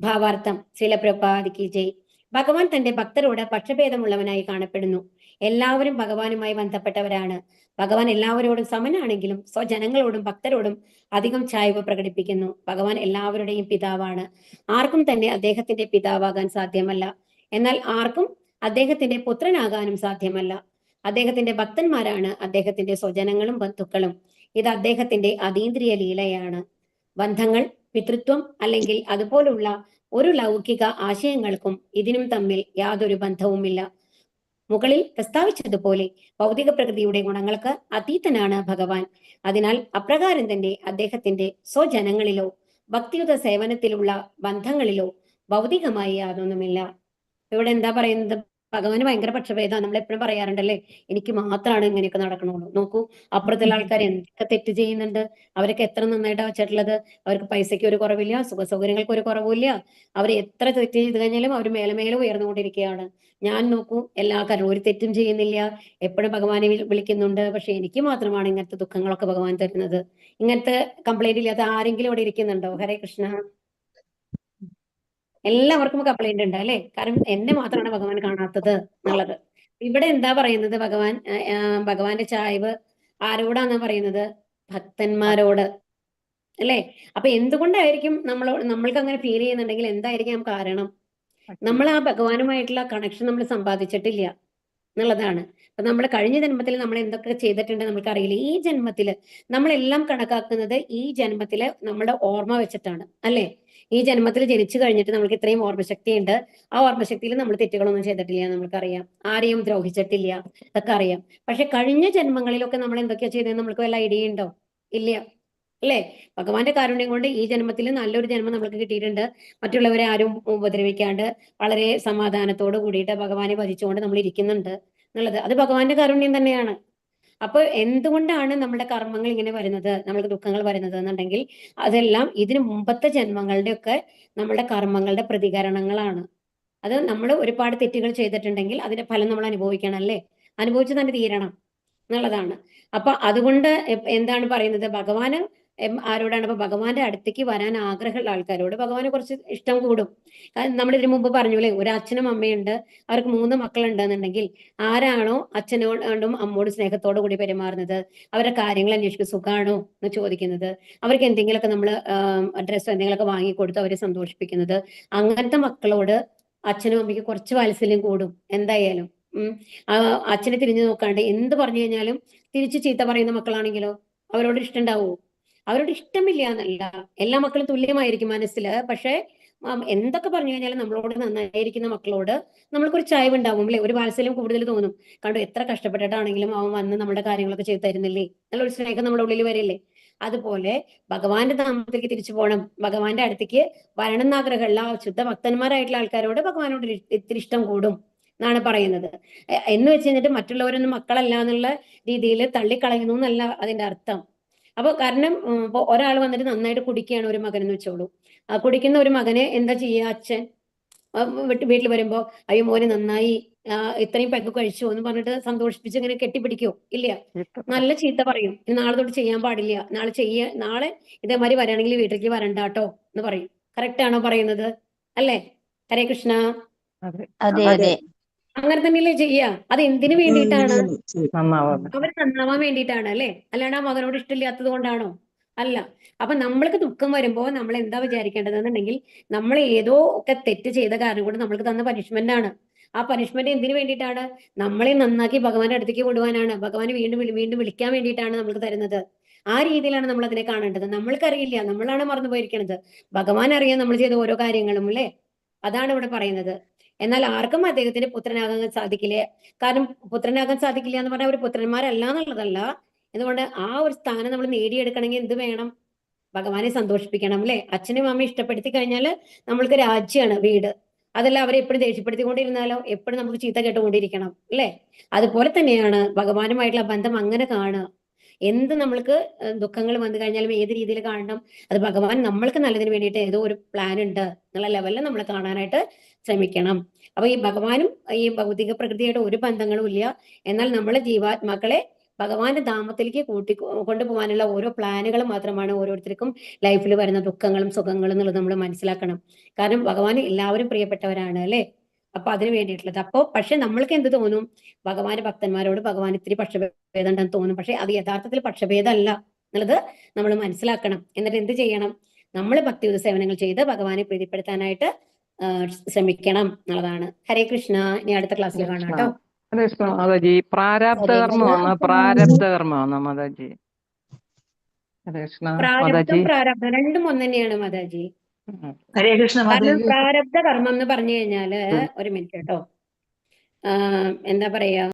Speaker 3: ഭാവാർത്ഥം. ശീലപ്രപാദ് കി ജയ്. ഭഗവാൻ തന്റെ ഭക്തരോട് പക്ഷഭേദമുള്ളവനായി കാണപ്പെടുന്നു. എല്ലാവരും ഭഗവാനുമായി ബന്ധപ്പെട്ടവരാണ്. ഭഗവാൻ എല്ലാവരോടും സമനാണെങ്കിലും സ്വജനങ്ങളോടും ഭക്തരോടും അധികം ചായ്വ് പ്രകടിപ്പിക്കുന്നു. ഭഗവാൻ എല്ലാവരുടെയും പിതാവാണ്. ആർക്കും തന്നെ അദ്ദേഹത്തിന്റെ പിതാവാകാൻ സാധ്യമല്ല. എന്നാൽ ആർക്കും അദ്ദേഹത്തിന്റെ പുത്രനാകാനും സാധ്യമല്ല. അദ്ദേഹത്തിന്റെ ഭക്തന്മാരാണ് അദ്ദേഹത്തിന്റെ സ്വജനങ്ങളും ബന്ധുക്കളും. ഇത് അദ്ദേഹത്തിന്റെ അതീന്ദ്രിയ ലീലയാണ്. ബന്ധങ്ങൾ, പിതൃത്വം അല്ലെങ്കിൽ അതുപോലുള്ള ഒരു ലൗകിക ആശയങ്ങൾക്കും ഇതിനും തമ്മിൽ യാതൊരു ബന്ധവുമില്ല. മുകളിൽ പ്രസ്താവിച്ചതുപോലെ ഭൗതിക പ്രകൃതിയുടെ ഗുണങ്ങൾക്ക് അതീതനാണ് ഭഗവാൻ. അതിനാൽ അപ്രകാരം തന്നെ അദ്ദേഹത്തിന്റെ സ്വജനങ്ങളിലോ ഭക്തിയുത സേവനത്തിലുള്ള ബന്ധങ്ങളിലോ ഭൗതികമായി യാതൊന്നുമില്ല. ഇവിടെ എന്താ പറയുന്നത്, ഭഗവാന് ഭയങ്കര പക്ഷഭേദമാണ്. നമ്മൾ എപ്പോഴും പറയാറുണ്ടല്ലേ, എനിക്ക് മാത്രമാണ് ഇങ്ങനെയൊക്കെ നടക്കണുള്ളൂ. നോക്കൂ, അപ്പുറത്തുള്ള ആൾക്കാർ എന്തൊക്കെ തെറ്റ് ചെയ്യുന്നുണ്ട്, അവരൊക്കെ എത്ര നന്നായിട്ടാണ് വെച്ചിട്ടുള്ളത്. അവർക്ക് പൈസയ്ക്ക് ഒരു കുറവില്ല, സുഖ സൗകര്യങ്ങൾക്ക് ഒരു കുറവില്ല. അവർ എത്ര തെറ്റ് ചെയ്ത് കഴിഞ്ഞാലും അവർ മേലെ മേലെ ഉയർന്നുകൊണ്ടിരിക്കുകയാണ്. ഞാൻ നോക്കൂ, എല്ലാ ആൾക്കാരും ഒരു തെറ്റും ചെയ്യുന്നില്ല, എപ്പോഴും ഭഗവാനെ വിളിക്കുന്നുണ്ട്. പക്ഷെ എനിക്ക് മാത്രമാണ് ഇങ്ങനത്തെ ദുഃഖങ്ങളൊക്കെ ഭഗവാൻ തരുന്നത്. ഇങ്ങനത്തെ കംപ്ലൈന്റ് ഇല്ലാത്ത ആരെങ്കിലും ഇവിടെ ഇരിക്കുന്നുണ്ടോ? ഹരേ കൃഷ്ണ. എല്ലാവർക്കും കംപ്ലൈന്റ് ഉണ്ട് അല്ലെ? കാരണം എന്നെ മാത്രമാണ് ഭഗവാൻ കാണാത്തത് എന്നുള്ളത്. ഇവിടെ എന്താ പറയുന്നത്, ഭഗവാന്റെ ചായ്വ് ആരോടാണ് പറയുന്നത്? ഭക്തന്മാരോട് അല്ലെ? അപ്പൊ എന്തുകൊണ്ടായിരിക്കും നമ്മൾക്ക് അങ്ങനെ ഫീൽ ചെയ്യുന്നുണ്ടെങ്കിൽ എന്തായിരിക്കാം കാരണം? നമ്മൾ ആ ഭഗവാനുമായിട്ടുള്ള കണക്ഷൻ നമ്മൾ സമ്പാദിച്ചിട്ടില്ല എന്നുള്ളതാണ്. അപ്പൊ നമ്മൾ കഴിഞ്ഞ ജന്മത്തിൽ നമ്മൾ എന്തൊക്കെ ചെയ്തിട്ടുണ്ട് നമുക്കറിയില്ല. ഈ ജന്മത്തില് നമ്മളെല്ലാം കണക്കാക്കുന്നത് ഈ ജന്മത്തിലെ നമ്മുടെ ഓർമ്മ വെച്ചിട്ടാണ് അല്ലെ? ഈ ജന്മത്തിൽ ജനിച്ചു കഴിഞ്ഞിട്ട് നമുക്ക് ഇത്രയും ഓർമ്മശക്തി ഉണ്ട്. ആ ഓർമ്മശക്തിയിൽ നമ്മൾ തെറ്റുകളൊന്നും ചെയ്തിട്ടില്ല, നമുക്കറിയാം. ആരെയും ദ്രോഹിച്ചിട്ടില്ല, ഇതൊക്കെ അറിയാം. പക്ഷെ കഴിഞ്ഞ ജന്മങ്ങളിലൊക്കെ നമ്മൾ എന്തൊക്കെയാ ചെയ്തതെന്ന് നമുക്ക് വല്ല ഐഡിയ ഉണ്ടോ? ഇല്ല അല്ലേ? ഭഗവാന്റെ കാരുണ്യം കൊണ്ട് ഈ ജന്മത്തിൽ നല്ലൊരു ജന്മം നമുക്ക് കിട്ടിയിട്ടുണ്ട്. മറ്റുള്ളവരെ ആരും ഉപദ്രവിക്കാണ്ട് വളരെ സമാധാനത്തോട് കൂടിയിട്ട് ഭഗവാനെ ഭജിച്ചുകൊണ്ട് നമ്മൾ ഇരിക്കുന്നുണ്ട് എന്നുള്ളത് അത് ഭഗവാന്റെ കാരുണ്യം തന്നെയാണ്. അപ്പൊ എന്തുകൊണ്ടാണ് നമ്മുടെ കർമ്മങ്ങൾ ഇങ്ങനെ വരുന്നത്, നമ്മൾക്ക് ദുഃഖങ്ങൾ വരുന്നത് എന്നുണ്ടെങ്കിൽ അതെല്ലാം ഇതിനു മുമ്പത്തെ ജന്മങ്ങളുടെ ഒക്കെ നമ്മുടെ കർമ്മങ്ങളുടെ പ്രതികരണങ്ങളാണ്. അത് നമ്മൾ ഒരുപാട് തെറ്റുകൾ ചെയ്തിട്ടുണ്ടെങ്കിൽ അതിന്റെ ഫലം നമ്മൾ അനുഭവിക്കണം അല്ലേ? അനുഭവിച്ച് തന്നെ തീരണം എന്നുള്ളതാണ്. അപ്പൊ അതുകൊണ്ട് എന്താണ് പറയുന്നത്, ഭഗവാന് ആരോടാണ്? അപ്പൊ ഭഗവാന്റെ അടുത്തേക്ക് വരാൻ ആഗ്രഹമുള്ള ആൾക്കാരോട് ഭഗവാന് കുറച്ച് ഇഷ്ടം കൂടും. നമ്മൾ ഇതിനു മുമ്പ് പറഞ്ഞു അല്ലേ, ഒരു അച്ഛനും അമ്മയുണ്ട്, അവർക്ക് 3 മക്കളുണ്ട് എന്നുണ്ടെങ്കിൽ ആരാണോ അച്ഛനോടും അമ്മോടും സ്നേഹത്തോടു കൂടി പെരുമാറുന്നത്, അവരുടെ കാര്യങ്ങൾ അന്വേഷിക്കും, സുഖാണോ എന്ന് ചോദിക്കുന്നത്, അവർക്ക് എന്തെങ്കിലുമൊക്കെ നമ്മൾ ഡ്രസ്സോ എന്തെങ്കിലുമൊക്കെ വാങ്ങിക്കൊടുത്ത് അവരെ സന്തോഷിപ്പിക്കുന്നത്, അങ്ങനത്തെ മക്കളോട് അച്ഛനും അമ്മയ്ക്ക് കുറച്ച് വാത്സല്യം കൂടും എന്തായാലും. അച്ഛനെ തിരിഞ്ഞു നോക്കാണ്ട് എന്ത് പറഞ്ഞു കഴിഞ്ഞാലും തിരിച്ച് ചീത്ത പറയുന്ന മക്കളാണെങ്കിലോ അവരോട് ഇഷ്ടം ഉണ്ടാവോ? അവരോട് ഇഷ്ടമില്ല എന്നല്ല, എല്ലാ മക്കളും തുല്യമായിരിക്കും മനസ്സില്. പക്ഷെ എന്തൊക്കെ പറഞ്ഞു കഴിഞ്ഞാലും നമ്മളോട് നന്നായിരിക്കുന്ന മക്കളോട് നമ്മൾക്കൊരു ചായ്വ് ഉണ്ടാവും അല്ലെ? ഒരു വാത്സല്യം കൂടുതൽ തോന്നും. കണ്ടു, എത്ര കഷ്ടപ്പെട്ടിട്ടാണെങ്കിലും അവൻ വന്ന് നമ്മുടെ കാര്യങ്ങളൊക്കെ ചെയ്തു തരുന്നില്ലേ എന്നുള്ളൊരു സ്നേഹം നമ്മുടെ ഉള്ളിൽ വരില്ലേ? അതുപോലെ ഭഗവാന്റെ നാമത്തിലേക്ക് തിരിച്ചു പോകണം, ഭഗവാന്റെ അടുത്തേക്ക് വരണം എന്നാഗ്രഹമുള്ള ശുദ്ധ ഭക്തന്മാരായിട്ടുള്ള ആൾക്കാരോട് ഭഗവാനോട് ഇത്തിരി ഇഷ്ടം കൂടും എന്നാണ് പറയുന്നത്. എന്ന് വെച്ച് കഴിഞ്ഞിട്ട് മറ്റുള്ളവരൊന്നും മക്കളല്ല എന്നുള്ള രീതിയിൽ തള്ളിക്കളയുന്നു എന്നല്ല അതിന്റെ അർത്ഥം. അപ്പൊ കാരണം ഇപ്പൊ ഒരാൾ വന്നിട്ട് നന്നായിട്ട് കുടിക്കുകയാണ്, ഒരു മകൻ എന്ന് വെച്ചോളൂ. കുടിക്കുന്ന ഒരു മകനെ എന്താ ചെയ്യുക അച്ഛൻ? വീട്ടിൽ വരുമ്പോ അയ്യോ മോനെ നന്നായി, ഇത്രയും പെഗ് കഴിച്ചു എന്ന് പറഞ്ഞിട്ട് സന്തോഷിപ്പിച്ച് ഇങ്ങനെ കെട്ടിപ്പിടിക്കോ? ഇല്ല, നല്ല ചീത്ത പറയും. ഇനി നാളെ തൊട്ട് ചെയ്യാൻ പാടില്ല, നാളെ ഇതേമാതിരി വരാണെങ്കിൽ വീട്ടിലേക്ക് വരണ്ടാട്ടോ എന്ന് പറയും. കറക്റ്റ് ആണോ പറയുന്നത്? അല്ലേ? ഹരേ കൃഷ്ണ.
Speaker 2: അതെ അതെ
Speaker 3: അങ്ങനെ തന്നെയല്ലേ ചെയ്യാ? അത് എന്തിനു വേണ്ടിയിട്ടാണ്?
Speaker 4: നന്നാവാൻ
Speaker 3: അവർ നന്നാവാൻ വേണ്ടിയിട്ടാണ് അല്ലെ? അല്ലാണ്ട് ആ മകനോട് ഇഷ്ടമില്ലാത്തത് കൊണ്ടാണോ? അല്ല. അപ്പൊ നമ്മൾക്ക് ദുഃഖം വരുമ്പോ നമ്മൾ എന്താ വിചാരിക്കേണ്ടതെന്നുണ്ടെങ്കിൽ നമ്മൾ ഏതോ ഒക്കെ തെറ്റ് ചെയ്ത കാരണം കൊണ്ട് നമ്മൾക്ക് തന്ന പനിഷ്മെന്റ് ആണ്. ആ പനിഷ്മെന്റ് എന്തിനു വേണ്ടിയിട്ടാണ്? നമ്മളെ നന്നാക്കി ഭഗവാന്റെ അടുത്തേക്ക് കൊണ്ടുപോകാനാണ്. ഭഗവാനെ വീണ്ടും വീണ്ടും വിളിക്കാൻ വേണ്ടിയിട്ടാണ് നമ്മൾക്ക് തരുന്നത്. ആ രീതിയിലാണ് നമ്മൾ അതിനെ കാണേണ്ടത്. നമ്മൾക്കറിയില്ല, നമ്മളാണ് മറന്നു പോയിരിക്കുന്നത്. ഭഗവാൻ അറിയാം നമ്മൾ ചെയ്ത ഓരോ കാര്യങ്ങളും അല്ലെ? അതാണ് ഇവിടെ പറയുന്നത്. എന്നാൽ ആർക്കും അദ്ദേഹത്തിന്റെ പുത്രനാകാൻ സാധിക്കില്ല. കാരണം പുത്രനാകാൻ സാധിക്കില്ല എന്ന് പറഞ്ഞാൽ അവർ പുത്രന്മാരല്ല എന്നുള്ളതല്ല. എന്തുകൊണ്ട് ആ ഒരു സ്ഥാനം നമ്മൾ നേടിയെടുക്കണമെങ്കിൽ എന്ത് വേണം? ഭഗവാനെ സന്തോഷിപ്പിക്കണം അല്ലെ? അച്ഛനും അമ്മയും ഇഷ്ടപ്പെടുത്തി കഴിഞ്ഞാൽ നമ്മൾക്ക് രാജ്യമാണ്, വീട്. അതല്ല അവരെ എപ്പോഴും ദേഷ്യപ്പെടുത്തിക്കൊണ്ടിരുന്നാലോ, എപ്പോഴും നമുക്ക് ചീത്ത കേട്ടുകൊണ്ടിരിക്കണം അല്ലെ? അതുപോലെ തന്നെയാണ് ഭഗവാനുമായിട്ടുള്ള ബന്ധം. അങ്ങനെ കാണുക. എന്ത് നമ്മൾക്ക് ദുഃഖങ്ങൾ വന്നു കഴിഞ്ഞാലും ഏത് രീതിയിൽ കാണണം? അത് ഭഗവാൻ നമ്മൾക്ക് നല്ലതിന് വേണ്ടിയിട്ട് ഏതോ ഒരു പ്ലാൻ ഉണ്ട് എന്നുള്ള ലെവലിൽ നമ്മൾ കാണാനായിട്ട് ശ്രമിക്കണം. അപ്പൊ ഈ ഭഗവാനും ഈ ഭൗതിക പ്രകൃതിയായിട്ട് ഒരു ബന്ധങ്ങളും ഇല്ല. എന്നാൽ നമ്മളെ ജീവാത്മാക്കളെ ഭഗവാന്റെ ധാമത്തിലേക്ക് കൊണ്ടുപോകാനുള്ള ഓരോ പ്ലാനുകൾ മാത്രമാണ് ഓരോരുത്തർക്കും ലൈഫിൽ വരുന്ന ദുഃഖങ്ങളും സുഖങ്ങളും എന്നുള്ളത് നമ്മൾ മനസ്സിലാക്കണം. കാരണം ഭഗവാൻ എല്ലാവരും പ്രിയപ്പെട്ടവരാണ് അല്ലെ? അപ്പൊ അതിന് വേണ്ടിയിട്ടുള്ളത്. അപ്പോ പക്ഷെ നമ്മൾക്ക് എന്ത് തോന്നും? ഭഗവാന്റെ ഭക്തന്മാരോട് ഭഗവാൻ ഇത്തിരി പക്ഷഭേദം ഉണ്ടെന്ന് തോന്നും. പക്ഷെ അത് യഥാർത്ഥത്തിൽ പക്ഷഭേദമല്ല എന്നുള്ളത് നമ്മൾ മനസ്സിലാക്കണം. എന്നിട്ട് എന്ത് ചെയ്യണം? നമ്മൾ ഭക്തിയുത സേവനങ്ങൾ ചെയ്ത് ഭഗവാനെ പ്രീതിപ്പെടുത്താനായിട്ട് ശ്രമിക്കണം എന്നുള്ളതാണ്. ഹരേ കൃഷ്ണ. ഇനി അടുത്ത ക്ലാസ്സിൽ കാണാം കേട്ടോ.
Speaker 4: ഹരേ കൃഷ്ണ മാതാജി. പ്രാരാബ്ധ കർമ്മമാണ് മാതാജി. ഹരേ കൃഷ്ണ മാതാജി.
Speaker 3: പ്രാരബ്ധം രണ്ടും ഒന്ന് തന്നെയാണ് മാതാജി.
Speaker 5: ഹരേ കൃഷ്ണ
Speaker 3: കാരണം
Speaker 5: മാതാജി.
Speaker 3: പ്രാരബ്ധ കർമ്മം എന്ന് പറഞ്ഞു കഴിഞ്ഞാല് ഒരു മിനിറ്റ് കേട്ടോ, എന്താ പറയാ,